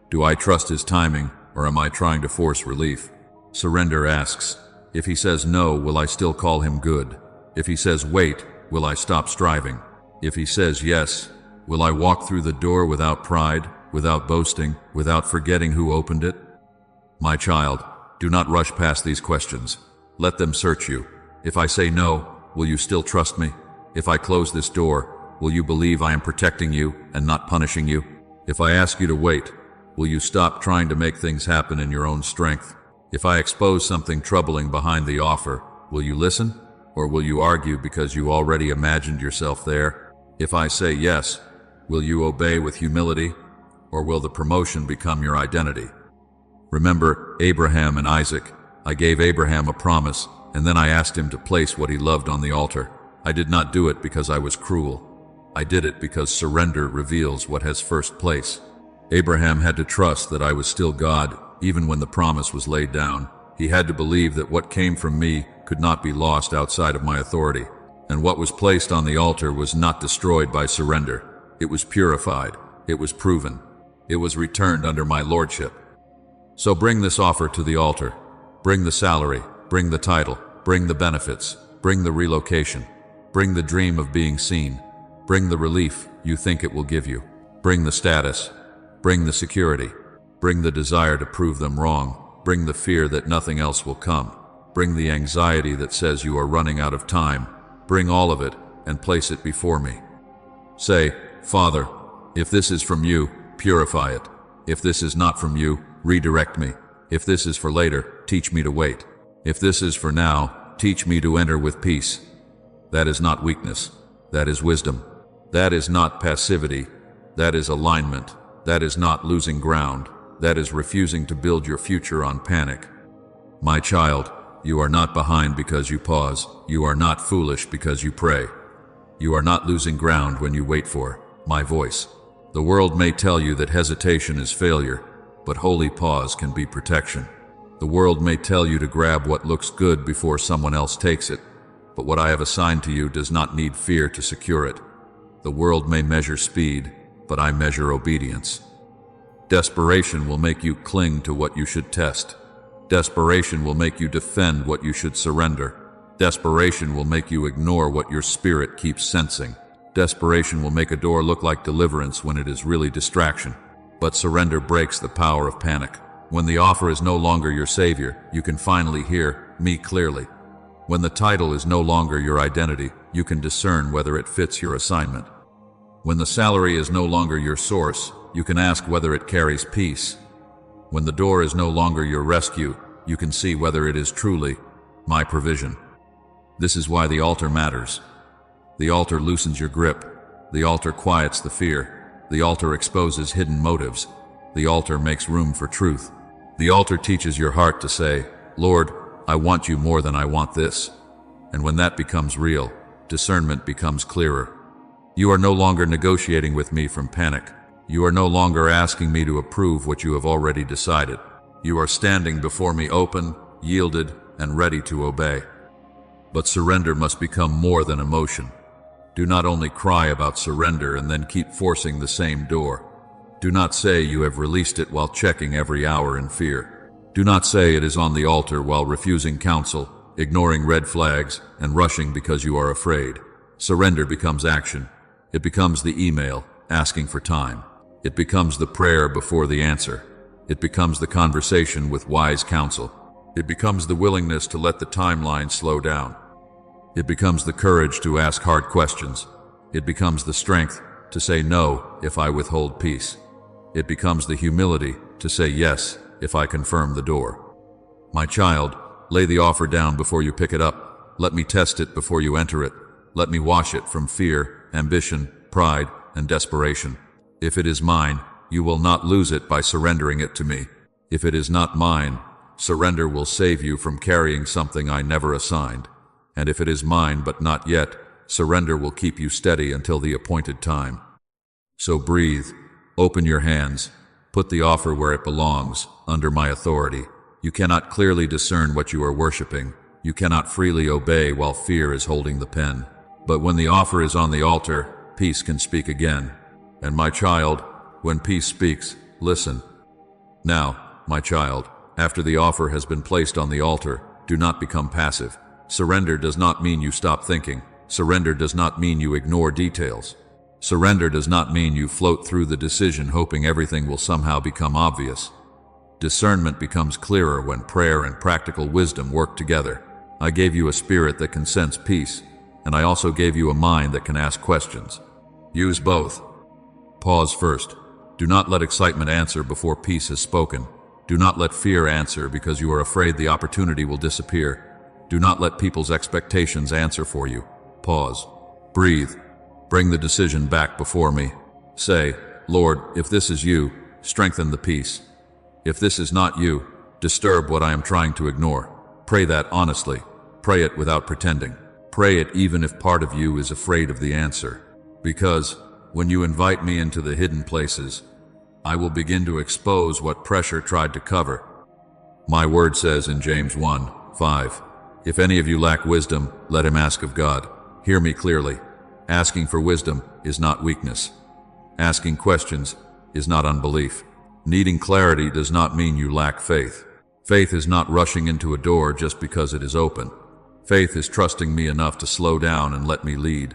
do I trust His timing, or am I trying to force relief? Surrender asks, if He says no, will I still call Him good? If He says wait, will I stop striving? If He says yes, will I walk through the door without pride, without boasting, without forgetting who opened it? My child, do not rush past these questions. Let them search you. If I say no, will you still trust me? If I close this door, will you believe I am protecting you and not punishing you? If I ask you to wait, will you stop trying to make things happen in your own strength? If I expose something troubling behind the offer, will you listen? Or will you argue because you already imagined yourself there? If I say yes, will you obey with humility? Or will the promotion become your identity? Remember Abraham and Isaac. I gave Abraham a promise, and then I asked him to place what he loved on the altar. I did not do it because I was cruel. I did it because surrender reveals what has first place. Abraham had to trust that I was still God, even when the promise was laid down. He had to believe that what came from me could not be lost outside of my authority. And what was placed on the altar was not destroyed by surrender. It was purified. It was proven. It was returned under my lordship. So bring this offer to the altar. Bring the salary. Bring the title. Bring the benefits. Bring the relocation. Bring the dream of being seen. Bring the relief you think it will give you. Bring the status. Bring the security. Bring the desire to prove them wrong. Bring the fear that nothing else will come. Bring the anxiety that says you are running out of time. Bring all of it and place it before me. Say, Father, if this is from you, purify it. If this is not from you, redirect me. If this is for later, teach me to wait. If this is for now, teach me to enter with peace. That is not weakness. That is wisdom. That is not passivity. That is alignment. That is not losing ground. That is refusing to build your future on panic. My child, you are not behind because you pause. You are not foolish because you pray. You are not losing ground when you wait for my voice. The world may tell you that hesitation is failure, but holy pause can be protection. The world may tell you to grab what looks good before someone else takes it, but what I have assigned to you does not need fear to secure it. The world may measure speed, but I measure obedience. Desperation will make you cling to what you should test. Desperation will make you defend what you should surrender. Desperation will make you ignore what your spirit keeps sensing. Desperation will make a door look like deliverance when it is really distraction. But surrender breaks the power of panic. When the offer is no longer your savior, you can finally hear me clearly. When the title is no longer your identity, you can discern whether it fits your assignment. When the salary is no longer your source, you can ask whether it carries peace. When the door is no longer your rescue, you can see whether it is truly my provision. This is why the altar matters. The altar loosens your grip. The altar quiets the fear. The altar exposes hidden motives. The altar makes room for truth. The altar teaches your heart to say, Lord, I want you more than I want this. And when that becomes real, discernment becomes clearer. You are no longer negotiating with me from panic. You are no longer asking me to approve what you have already decided. You are standing before me open, yielded, and ready to obey. But surrender must become more than emotion. Do not only cry about surrender and then keep forcing the same door. Do not say you have released it while checking every hour in fear. Do not say it is on the altar while refusing counsel, ignoring red flags, and rushing because you are afraid. Surrender becomes action. It becomes the email asking for time. It becomes the prayer before the answer. It becomes the conversation with wise counsel. It becomes the willingness to let the timeline slow down. It becomes the courage to ask hard questions. It becomes the strength to say no if I withhold peace. It becomes the humility to say yes if I confirm the door. My child, lay the offer down before you pick it up. Let me test it before you enter it. Let me wash it from fear, ambition, pride, and desperation. If it is mine, you will not lose it by surrendering it to me. If it is not mine, surrender will save you from carrying something I never assigned. And if it is mine but not yet, surrender will keep you steady until the appointed time. So breathe, open your hands, put the offer where it belongs, under my authority. You cannot clearly discern what you are worshiping. You cannot freely obey while fear is holding the pen. But when the offer is on the altar, peace can speak again. And my child, when peace speaks, listen. Now, my child, after the offer has been placed on the altar, do not become passive. Surrender does not mean you stop thinking. Surrender does not mean you ignore details. Surrender does not mean you float through the decision hoping everything will somehow become obvious. Discernment becomes clearer when prayer and practical wisdom work together. I gave you a spirit that can sense peace, and I also gave you a mind that can ask questions. Use both. Pause first. Do not let excitement answer before peace has spoken. Do not let fear answer because you are afraid the opportunity will disappear. Do not let people's expectations answer for you. Pause. Breathe. Bring the decision back before me. Say, Lord, if this is you, strengthen the peace. If this is not you, disturb what I am trying to ignore. Pray that honestly. Pray it without pretending. Pray it even if part of you is afraid of the answer. Because when you invite me into the hidden places, I will begin to expose what pressure tried to cover. My word says in James 1:5, if any of you lack wisdom, let him ask of God. Hear me clearly. Asking for wisdom is not weakness. Asking questions is not unbelief. Needing clarity does not mean you lack faith. Faith is not rushing into a door just because it is open. Faith is trusting me enough to slow down and let me lead.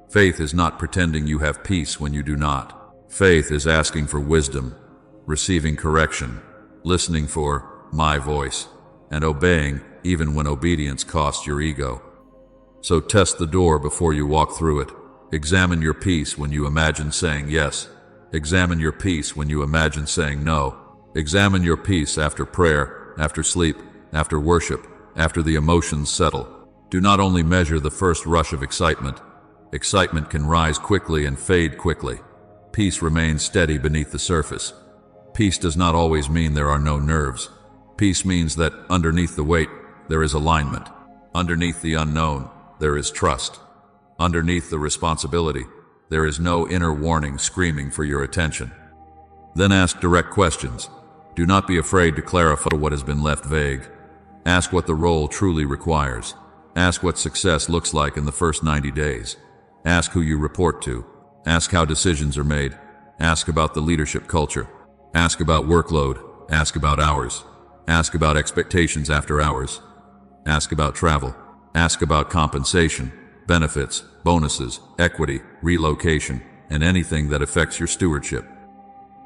Faith is not pretending you have peace when you do not. Faith is asking for wisdom, receiving correction, listening for my voice, and obeying even when obedience costs your ego. So test the door before you walk through it. Examine your peace when you imagine saying yes. Examine your peace when you imagine saying no. Examine your peace after prayer, after sleep, after worship, after the emotions settle. Do not only measure the first rush of excitement. Excitement can rise quickly and fade quickly. Peace remains steady beneath the surface. Peace does not always mean there are no nerves. Peace means that underneath the weight, there is alignment. Underneath the unknown, there is trust. Underneath the responsibility, there is no inner warning screaming for your attention. Then ask direct questions. Do not be afraid to clarify what has been left vague. Ask what the role truly requires. Ask what success looks like in the first 90 days. Ask who you report to. Ask how decisions are made. Ask about the leadership culture. Ask about workload. Ask about hours. Ask about expectations after hours. Ask about travel. Ask about compensation, benefits, bonuses, equity, relocation, and anything that affects your stewardship.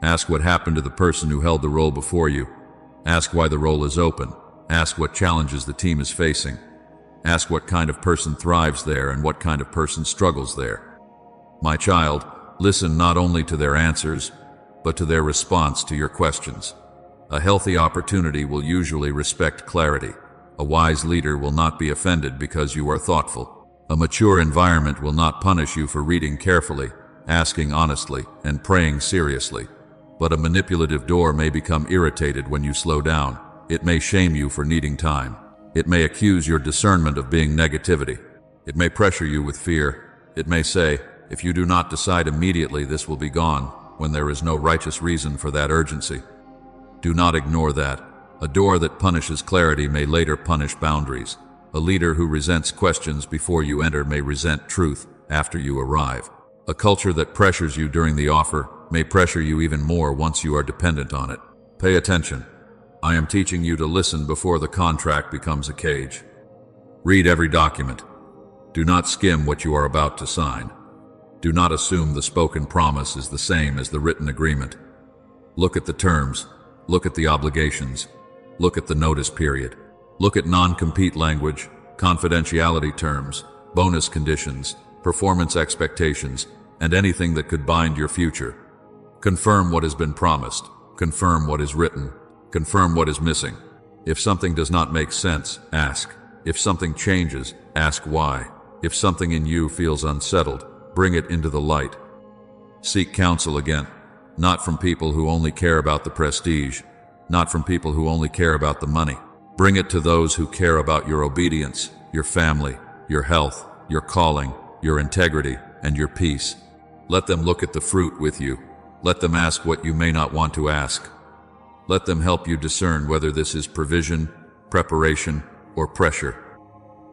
Ask what happened to the person who held the role before you. Ask why the role is open. Ask what challenges the team is facing. Ask what kind of person thrives there and what kind of person struggles there. My child, listen not only to their answers, but to their response to your questions. A healthy opportunity will usually respect clarity. A wise leader will not be offended because you are thoughtful. A mature environment will not punish you for reading carefully, asking honestly, and praying seriously. But a manipulative door may become irritated when you slow down. It may shame you for needing time. It may accuse your discernment of being negativity. It may pressure you with fear. It may say, if you do not decide immediately, this will be gone, when there is no righteous reason for that urgency. Do not ignore that. A door that punishes clarity may later punish boundaries. A leader who resents questions before you enter may resent truth after you arrive. A culture that pressures you during the offer may pressure you even more once you are dependent on it. Pay attention. I am teaching you to listen before the contract becomes a cage. Read every document. Do not skim what you are about to sign. Do not assume the spoken promise is the same as the written agreement. Look at the terms. Look at the obligations. Look at the notice period. Look at non-compete language, confidentiality terms, bonus conditions, performance expectations, and anything that could bind your future. Confirm what has been promised. Confirm what is written. Confirm what is missing. If something does not make sense, ask. If something changes, ask why. If something in you feels unsettled, bring it into the light. Seek counsel again, not from people who only care about the prestige, not from people who only care about the money. Bring it to those who care about your obedience, your family, your health, your calling, your integrity, and your peace. Let them look at the fruit with you. Let them ask what you may not want to ask. Let them help you discern whether this is provision, preparation, or pressure.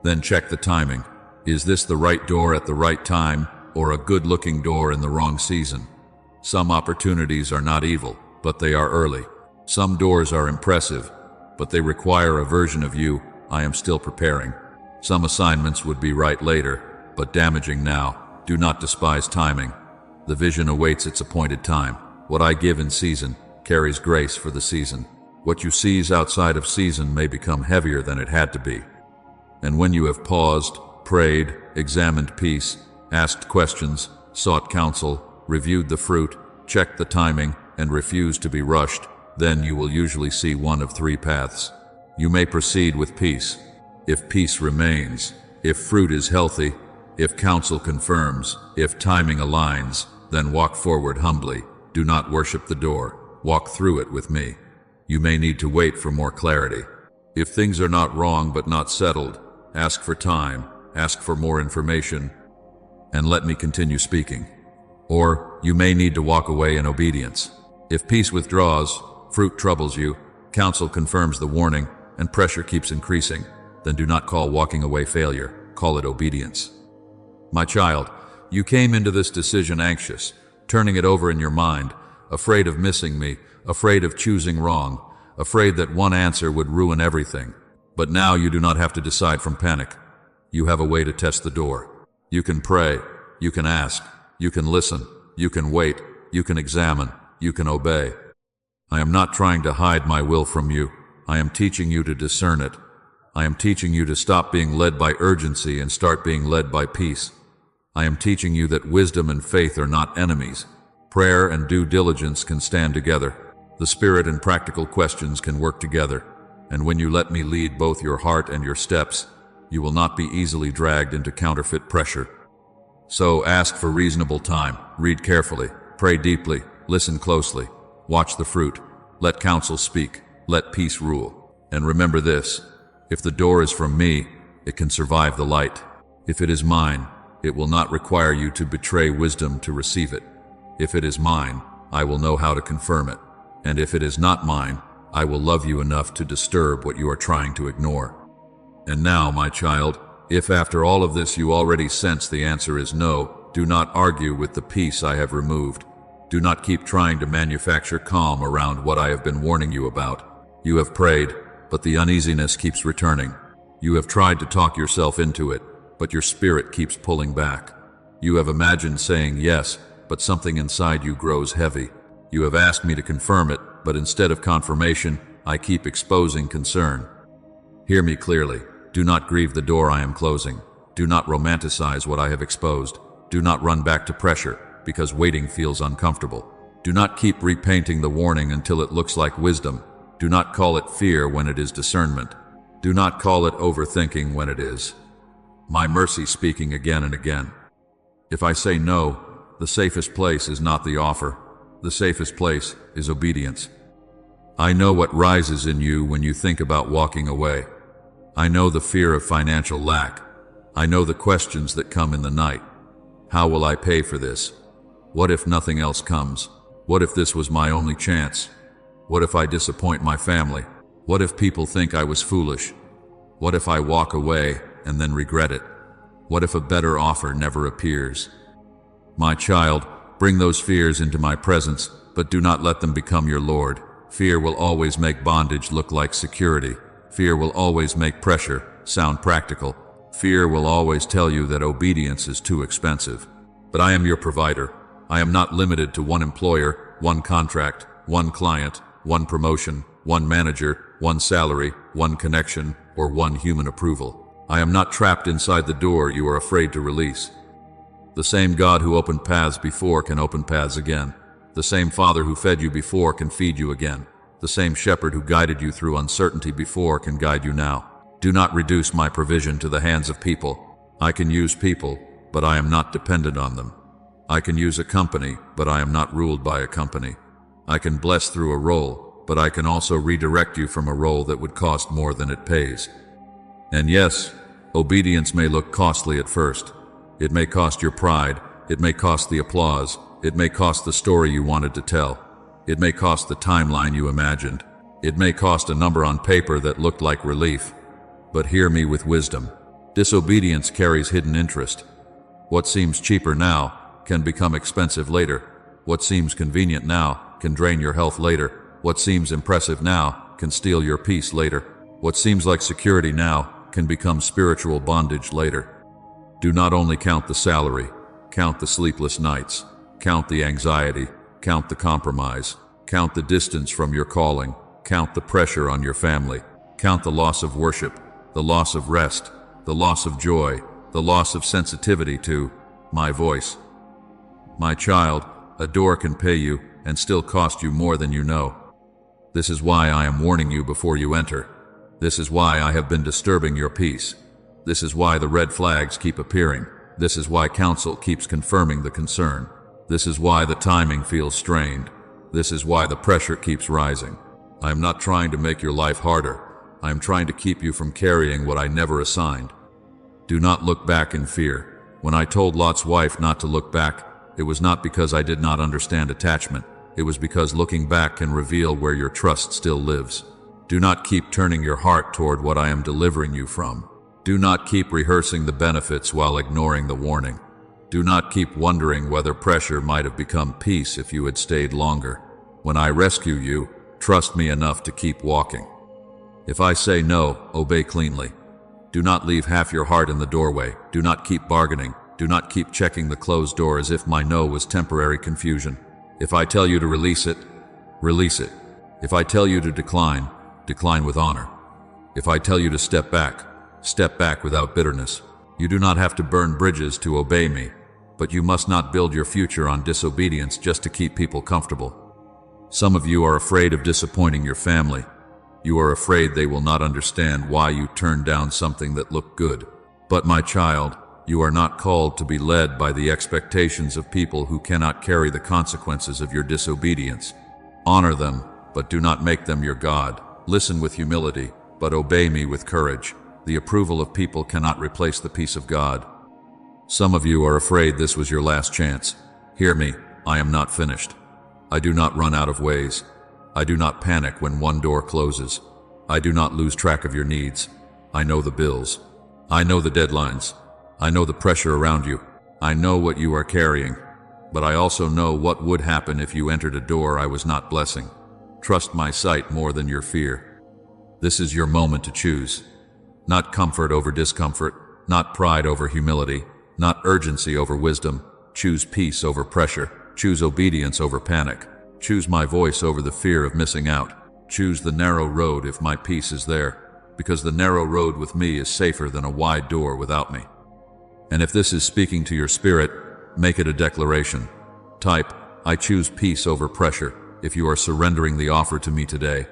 Then check the timing. Is this the right door at the right time, or a good-looking door in the wrong season? Some opportunities are not evil, but they are early. Some doors are impressive, but they require a version of you I am still preparing. Some assignments would be right later, but damaging now. Do not despise timing. The vision awaits its appointed time. What I give in season carries grace for the season. What you seize outside of season may become heavier than it had to be. And when you have paused, prayed, examined peace, asked questions, sought counsel, reviewed the fruit, checked the timing, and refused to be rushed, then you will usually see one of three paths. You may proceed with peace. If peace remains, if fruit is healthy, if counsel confirms, if timing aligns, then walk forward humbly. Do not worship the door. Walk through it with me. You may need to wait for more clarity. If things are not wrong but not settled, ask for time, ask for more information, and let me continue speaking. Or you may need to walk away in obedience. If peace withdraws, fruit troubles you, counsel confirms the warning, and pressure keeps increasing, then do not call walking away failure. Call it obedience. My child, you came into this decision anxious, turning it over in your mind, afraid of missing me, afraid of choosing wrong, afraid that one answer would ruin everything. But now you do not have to decide from panic. You have a way to test the door. You can pray, you can ask, you can listen, you can wait, you can examine, you can obey. I am not trying to hide my will from you. I am teaching you to discern it. I am teaching you to stop being led by urgency and start being led by peace. I am teaching you that wisdom and faith are not enemies. Prayer and due diligence can stand together. The spirit and practical questions can work together. And when you let me lead both your heart and your steps, you will not be easily dragged into counterfeit pressure. So ask for reasonable time, read carefully, pray deeply, listen closely, watch the fruit, let counsel speak, let peace rule. And remember this, if the door is from me, it can survive the light. If it is mine, it will not require you to betray wisdom to receive it. If it is mine, I will know how to confirm it. And if it is not mine, I will love you enough to disturb what you are trying to ignore. And now, my child, if after all of this you already sense the answer is no, do not argue with the peace I have removed. Do not keep trying to manufacture calm around what I have been warning you about. You have prayed, but the uneasiness keeps returning. You have tried to talk yourself into it, but your spirit keeps pulling back. You have imagined saying yes, but something inside you grows heavy. You have asked me to confirm it, but instead of confirmation, I keep exposing concern. Hear me clearly. Do not grieve the door I am closing. Do not romanticize what I have exposed. Do not run back to pressure, because waiting feels uncomfortable. Do not keep repainting the warning until it looks like wisdom. Do not call it fear when it is discernment. Do not call it overthinking when it is my mercy speaking again and again. If I say no, the safest place is not the offer. The safest place is obedience. I know what rises in you when you think about walking away. I know the fear of financial lack. I know the questions that come in the night. How will I pay for this? What if nothing else comes? What if this was my only chance? What if I disappoint my family? What if people think I was foolish? What if I walk away and then regret it? What if a better offer never appears? My child, bring those fears into my presence, but do not let them become your Lord. Fear will always make bondage look like security. Fear will always make pressure sound practical. Fear will always tell you that obedience is too expensive. But I am your provider. I am not limited to one employer, one contract, one client, one promotion, one manager, one salary, one connection, or one human approval. I am not trapped inside the door you are afraid to release. The same God who opened paths before can open paths again. The same Father who fed you before can feed you again. The same Shepherd who guided you through uncertainty before can guide you now. Do not reduce my provision to the hands of people. I can use people, but I am not dependent on them. I can use a company, but I am not ruled by a company. I can bless through a role, but I can also redirect you from a role that would cost more than it pays. And yes, obedience may look costly at first. It may cost your pride. It may cost the applause. It may cost the story you wanted to tell. It may cost the timeline you imagined. It may cost a number on paper that looked like relief. But hear me with wisdom. Disobedience carries hidden interest. What seems cheaper now can become expensive later. What seems convenient now can drain your health later. What seems impressive now can steal your peace later. What seems like security now can become spiritual bondage later. Do not only count the salary, count the sleepless nights, count the anxiety, count the compromise, count the distance from your calling, count the pressure on your family, count the loss of worship, the loss of rest, the loss of joy, the loss of sensitivity to my voice. My child, a door can pay you and still cost you more than you know. This is why I am warning you before you enter. This is why I have been disturbing your peace. This is why the red flags keep appearing. This is why counsel keeps confirming the concern. This is why the timing feels strained. This is why the pressure keeps rising. I am not trying to make your life harder. I am trying to keep you from carrying what I never assigned. Do not look back in fear. When I told Lot's wife not to look back, it was not because I did not understand attachment. It was because looking back can reveal where your trust still lives. Do not keep turning your heart toward what I am delivering you from. Do not keep rehearsing the benefits while ignoring the warning. Do not keep wondering whether pressure might have become peace if you had stayed longer. When I rescue you, trust me enough to keep walking. If I say no, obey cleanly. Do not leave half your heart in the doorway. Do not keep bargaining. Do not keep checking the closed door as if my no was temporary confusion. If I tell you to release it, release it. If I tell you to decline, decline with honor. If I tell you to step back without bitterness. You do not have to burn bridges to obey me, but you must not build your future on disobedience just to keep people comfortable. Some of you are afraid of disappointing your family. You are afraid they will not understand why you turned down something that looked good. But my child, you are not called to be led by the expectations of people who cannot carry the consequences of your disobedience. Honor them, but do not make them your God. Listen with humility, but obey me with courage. The approval of people cannot replace the peace of God. Some of you are afraid this was your last chance. Hear me, I am not finished. I do not run out of ways. I do not panic when one door closes. I do not lose track of your needs. I know the bills. I know the deadlines. I know the pressure around you. I know what you are carrying. But I also know what would happen if you entered a door I was not blessing. Trust my sight more than your fear. This is your moment to choose. Not comfort over discomfort, not pride over humility, not urgency over wisdom. Choose peace over pressure. Choose obedience over panic. Choose my voice over the fear of missing out. Choose the narrow road if my peace is there, because the narrow road with me is safer than a wide door without me. And if this is speaking to your spirit, make it a declaration. Type, I choose peace over pressure, if you are surrendering the offer to me today,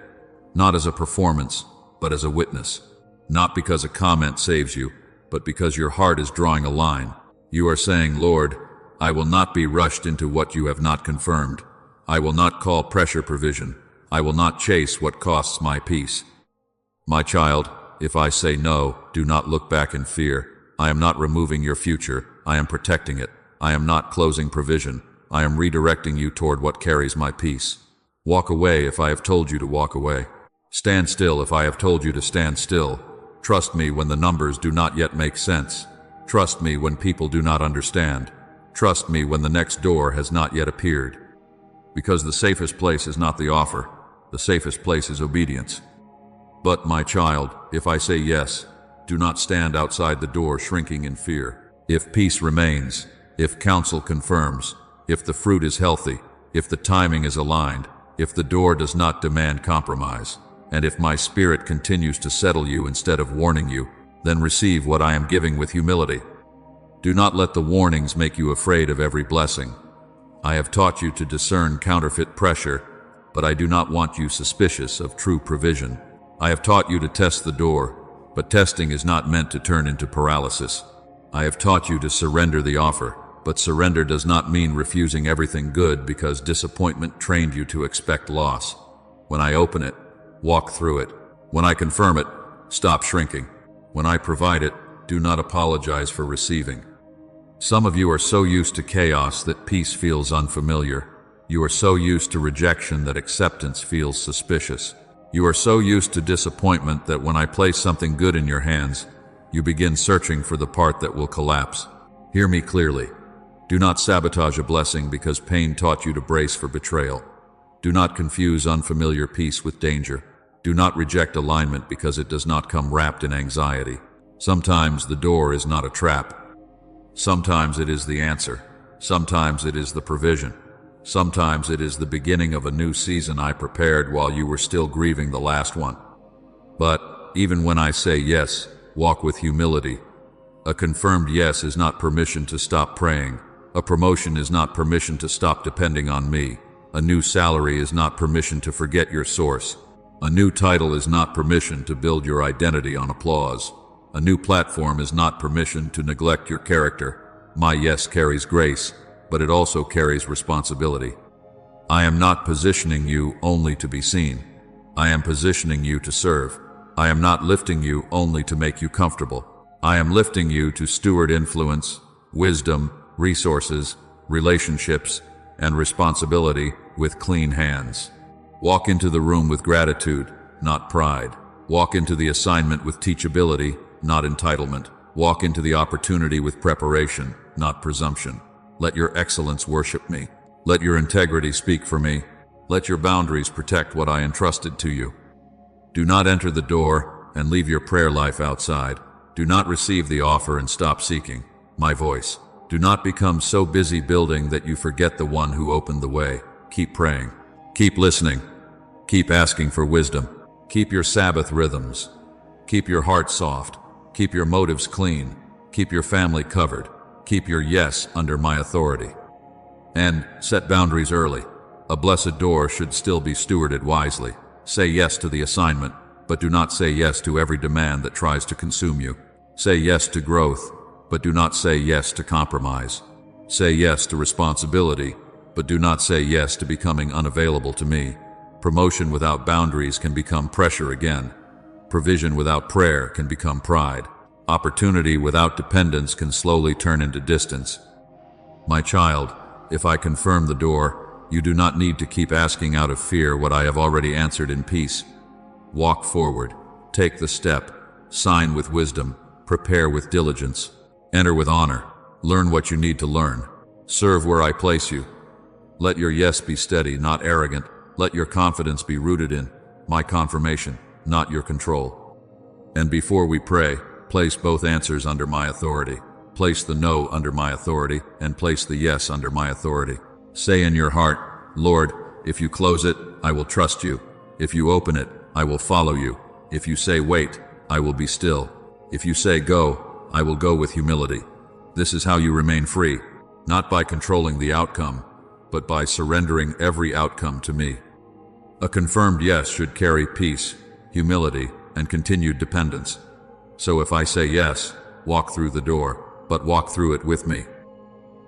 not as a performance, but as a witness. Not because a comment saves you, but because your heart is drawing a line. You are saying, Lord, I will not be rushed into what you have not confirmed. I will not call pressure provision. I will not chase what costs my peace. My child, if I say no, do not look back in fear. I am not removing your future. I am protecting it. I am not closing provision. I am redirecting you toward what carries my peace. Walk away if I have told you to walk away. Stand still if I have told you to stand still. Trust me when the numbers do not yet make sense. Trust me when people do not understand. Trust me when the next door has not yet appeared. Because the safest place is not the offer. The safest place is obedience. But, my child, if I say yes, do not stand outside the door shrinking in fear. If peace remains, if counsel confirms, if the fruit is healthy, if the timing is aligned, if the door does not demand compromise, and if my spirit continues to settle you instead of warning you, then receive what I am giving with humility. Do not let the warnings make you afraid of every blessing. I have taught you to discern counterfeit pressure, but I do not want you suspicious of true provision. I have taught you to test the door, but testing is not meant to turn into paralysis. I have taught you to surrender the offer, but surrender does not mean refusing everything good because disappointment trained you to expect loss. When I open it, walk through it. When I confirm it, stop shrinking. When I provide it, do not apologize for receiving. Some of you are so used to chaos that peace feels unfamiliar. You are so used to rejection that acceptance feels suspicious. You are so used to disappointment that when I place something good in your hands, you begin searching for the part that will collapse. Hear me clearly. Do not sabotage a blessing because pain taught you to brace for betrayal. Do not confuse unfamiliar peace with danger. Do not reject alignment because it does not come wrapped in anxiety. Sometimes the door is not a trap. Sometimes it is the answer. Sometimes it is the provision. Sometimes it is the beginning of a new season I prepared while you were still grieving the last one. But even when I say yes, walk with humility. A confirmed yes is not permission to stop praying. A promotion is not permission to stop depending on me. A new salary is not permission to forget your source. A new title is not permission to build your identity on applause. A new platform is not permission to neglect your character. My yes carries grace, but it also carries responsibility. I am not positioning you only to be seen. I am positioning you to serve. I am not lifting you only to make you comfortable. I am lifting you to steward influence, wisdom, resources, relationships, and responsibility with clean hands. Walk into the room with gratitude, not pride. Walk into the assignment with teachability, not entitlement. Walk into the opportunity with preparation, not presumption. Let your excellence worship me. Let your integrity speak for me. Let your boundaries protect what I entrusted to you. Do not enter the door and leave your prayer life outside. Do not receive the offer and stop seeking my voice. Do not become so busy building that you forget the one who opened the way. Keep praying. Keep listening. Keep asking for wisdom. Keep your Sabbath rhythms. Keep your heart soft. Keep your motives clean. Keep your family covered. Keep your yes under my authority. And set boundaries early. A blessed door should still be stewarded wisely. Say yes to the assignment, but do not say yes to every demand that tries to consume you. Say yes to growth, but do not say yes to compromise. Say yes to responsibility, but do not say yes to becoming unavailable to me. Promotion without boundaries can become pressure again. Provision without prayer can become pride. Opportunity without dependence can slowly turn into distance. My child, if I confirm the door, you do not need to keep asking out of fear what I have already answered in peace. Walk forward, take the step, sign with wisdom, prepare with diligence, enter with honor, learn what you need to learn, serve where I place you. Let your yes be steady, not arrogant. Let your confidence be rooted in my confirmation, not your control. And before we pray, place both answers under my authority. Place the no under my authority and place the yes under my authority. Say in your heart, Lord, if you close it, I will trust you. If you open it, I will follow you. If you say wait, I will be still. If you say go, I will go with humility. This is how you remain free, not by controlling the outcome, but by surrendering every outcome to me. A confirmed yes should carry peace, humility, and continued dependence. So if I say yes, walk through the door, but walk through it with me.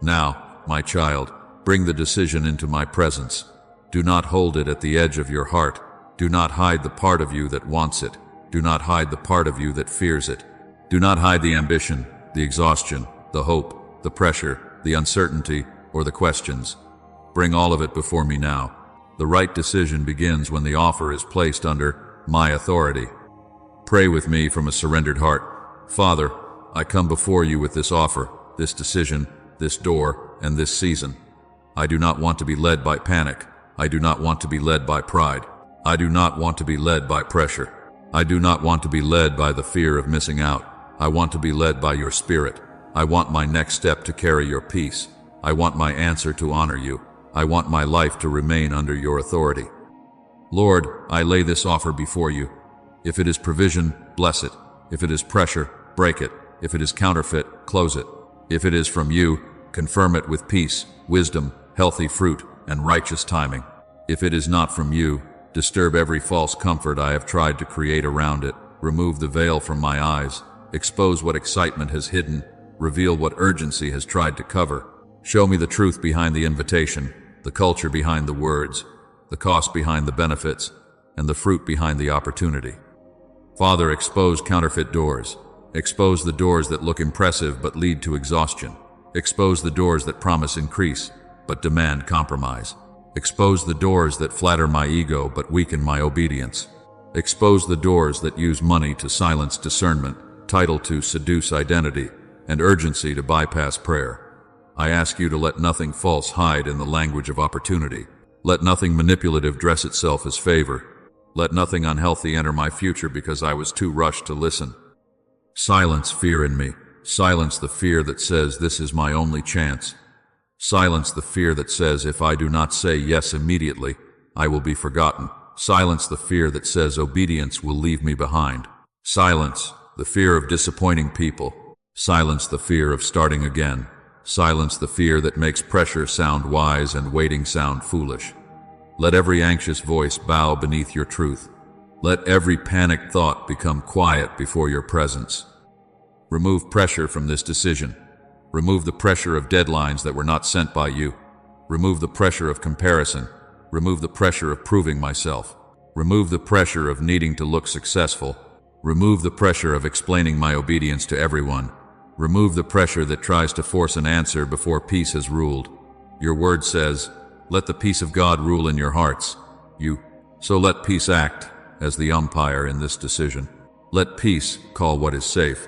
Now, my child, bring the decision into my presence. Do not hold it at the edge of your heart. Do not hide the part of you that wants it. Do not hide the part of you that fears it. Do not hide the ambition, the exhaustion, the hope, the pressure, the uncertainty, or the questions. Bring all of it before me now. The right decision begins when the offer is placed under my authority. Pray with me from a surrendered heart. Father, I come before you with this offer, this decision, this door, and this season. I do not want to be led by panic. I do not want to be led by pride. I do not want to be led by pressure. I do not want to be led by the fear of missing out. I want to be led by your Spirit. I want my next step to carry your peace. I want my answer to honor you. I want my life to remain under your authority. Lord, I lay this offer before you. If it is provision, bless it. If it is pressure, break it. If it is counterfeit, close it. If it is from you, confirm it with peace, wisdom, healthy fruit, and righteous timing. If it is not from you, disturb every false comfort I have tried to create around it. Remove the veil from my eyes. Expose what excitement has hidden. Reveal what urgency has tried to cover. Show me the truth behind the invitation, the culture behind the words, the cost behind the benefits, and the fruit behind the opportunity. Father, expose counterfeit doors. Expose the doors that look impressive but lead to exhaustion. Expose the doors that promise increase but demand compromise. Expose the doors that flatter my ego but weaken my obedience. Expose the doors that use money to silence discernment, title to seduce identity, and urgency to bypass prayer. I ask you to let nothing false hide in the language of opportunity. Let nothing manipulative dress itself as favor. Let nothing unhealthy enter my future because I was too rushed to listen. Silence fear in me. Silence the fear that says this is my only chance. Silence the fear that says if I do not say yes immediately, I will be forgotten. Silence the fear that says obedience will leave me behind. Silence the fear of disappointing people. Silence the fear of starting again. Silence the fear that makes pressure sound wise and waiting sound foolish. Let every anxious voice bow beneath your truth. Let every panicked thought become quiet before your presence. Remove pressure from this decision. Remove the pressure of deadlines that were not sent by you. Remove the pressure of comparison. Remove the pressure of proving myself. Remove the pressure of needing to look successful. Remove the pressure of explaining my obedience to everyone. Remove the pressure that tries to force an answer before peace has ruled. Your word says, let the peace of God rule in your hearts. So let peace act as the umpire in this decision. Let peace call what is safe.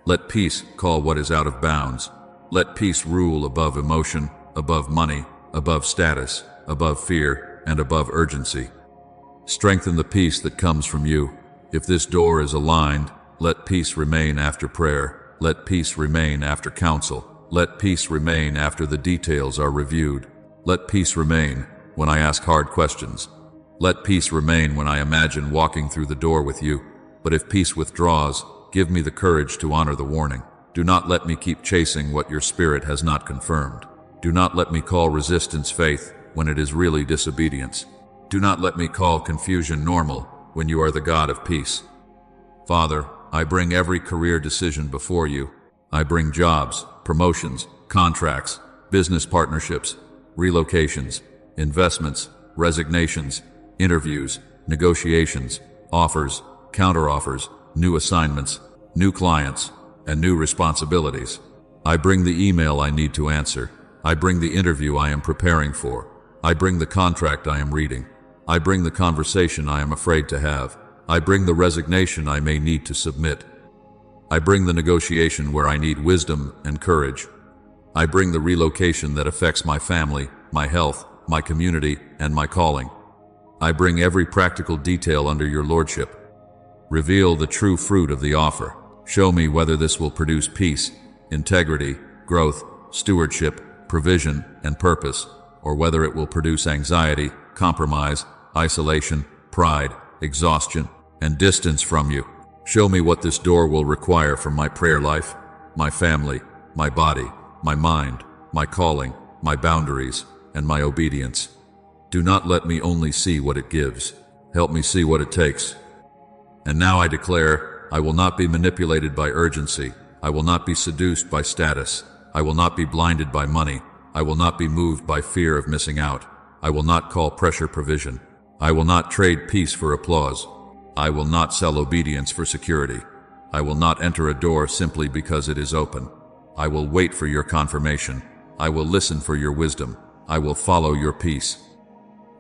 Let peace call what is out of bounds. Let peace rule above emotion, above money, above status, above fear, and above urgency. Strengthen the peace that comes from you. If this door is aligned, let peace remain after prayer. Let peace remain after counsel. Let peace remain after the details are reviewed. Let peace remain when I ask hard questions. Let peace remain when I imagine walking through the door with you. But if peace withdraws, give me the courage to honor the warning. Do not let me keep chasing what your Spirit has not confirmed. Do not let me call resistance faith when it is really disobedience. Do not let me call confusion normal when you are the God of peace. Father, I bring every career decision before you. I bring jobs, promotions, contracts, business partnerships, relocations, investments, resignations, interviews, negotiations, offers, counteroffers, new assignments, new clients, and new responsibilities. I bring the email I need to answer. I bring the interview I am preparing for. I bring the contract I am reading. I bring the conversation I am afraid to have. I bring the resignation I may need to submit. I bring the negotiation where I need wisdom and courage. I bring the relocation that affects my family, my health, my community, and my calling. I bring every practical detail under your lordship. Reveal the true fruit of the offer. Show me whether this will produce peace, integrity, growth, stewardship, provision, and purpose, or whether it will produce anxiety, compromise, isolation, pride, exhaustion, and distance from you. Show me what this door will require from my prayer life, my family, my body, my mind, my calling, my boundaries, and my obedience. Do not let me only see what it gives. Help me see what it takes. And now I declare, I will not be manipulated by urgency. I will not be seduced by status. I will not be blinded by money. I will not be moved by fear of missing out. I will not call pressure provision. I will not trade peace for applause. I will not sell obedience for security. I will not enter a door simply because it is open. I will wait for your confirmation. I will listen for your wisdom. I will follow your peace.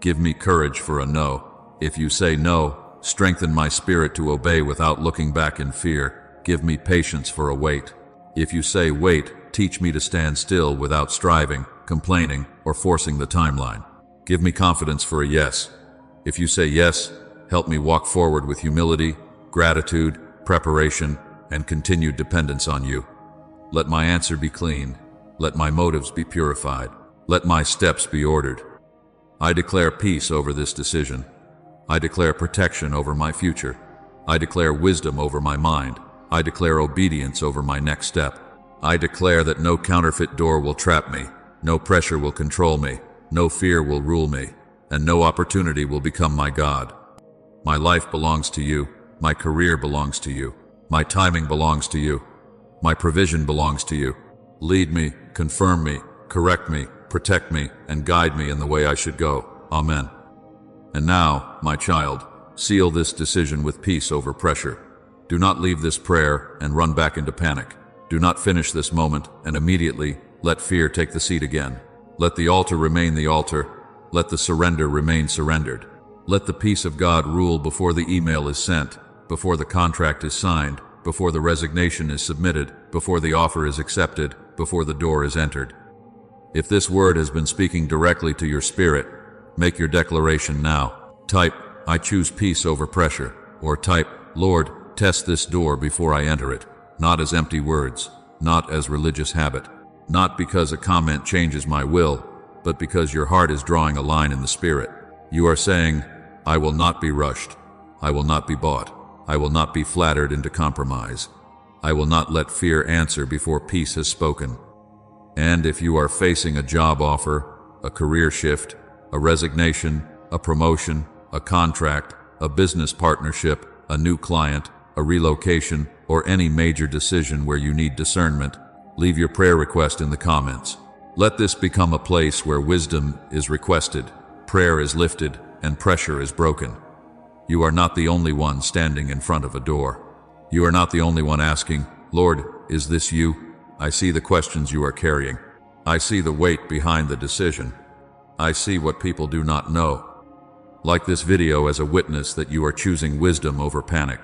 Give me courage for a no. If you say no, Strengthen my spirit to obey without looking back in fear. Give me patience for a wait. If you say wait, teach me to stand still without striving, complaining, or forcing the timeline. Give me confidence for a yes. If you say yes, help me walk forward with humility, gratitude, preparation, and continued dependence on you. Let my answer be clean. Let my motives be purified. Let my steps be ordered. I declare peace over this decision. I declare protection over my future. I declare wisdom over my mind. I declare obedience over my next step. I declare that no counterfeit door will trap me, no pressure will control me, no fear will rule me, and no opportunity will become my God. My life belongs to you. My career belongs to you. My timing belongs to you. My provision belongs to you. Lead me, confirm me, correct me, protect me, and guide me in the way I should go. Amen. And now, my child, seal this decision with peace over pressure. Do not leave this prayer and run back into panic. Do not finish this moment and immediately let fear take the seat again. Let the altar remain the altar. Let the surrender remain surrendered. Let the peace of God rule before the email is sent, before the contract is signed, before the resignation is submitted, before the offer is accepted, before the door is entered. If this word has been speaking directly to your spirit, make your declaration now. Type, I choose peace over pressure, or type, Lord, test this door before I enter it. Not as empty words, not as religious habit, not because a comment changes my will, but because your heart is drawing a line in the spirit. You are saying, I will not be rushed. I will not be bought. I will not be flattered into compromise. I will not let fear answer before peace has spoken. And if you are facing a job offer, a career shift, a resignation, a promotion, a contract, a business partnership, a new client, a relocation, or any major decision where you need discernment, leave your prayer request in the comments. Let this become a place where wisdom is requested, prayer is lifted, and pressure is broken. You are not the only one standing in front of a door. You are not the only one asking, Lord, is this you? I see the questions you are carrying. I see the weight behind the decision. I see what people do not know. Like this video as a witness that you are choosing wisdom over panic.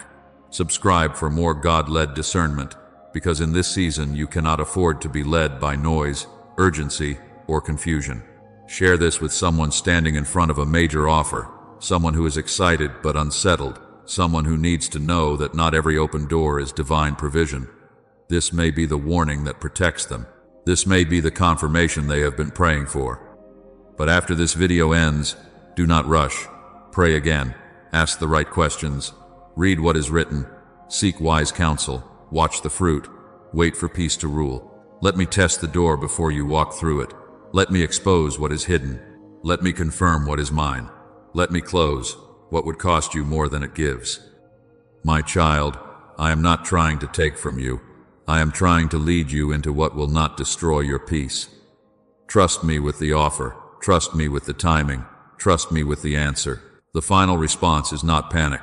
Subscribe for more God-led discernment, because in this season you cannot afford to be led by noise, urgency, or confusion. Share this with someone standing in front of a major offer, someone who is excited but unsettled, someone who needs to know that not every open door is divine provision. This may be the warning that protects them. This may be the confirmation they have been praying for. But after this video ends, do not rush. Pray again. Ask the right questions. Read what is written. Seek wise counsel. Watch the fruit. Wait for peace to rule. Let me test the door before you walk through it. Let me expose what is hidden. Let me confirm what is mine. Let me close what would cost you more than it gives. My child, I am not trying to take from you. I am trying to lead you into what will not destroy your peace. Trust me with the offer. Trust me with the timing. Trust me with the answer. The final response is not panic.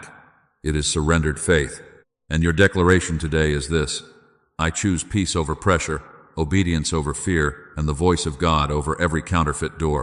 It is surrendered faith. And your declaration today is this: I choose peace over pressure, obedience over fear, and the voice of God over every counterfeit door.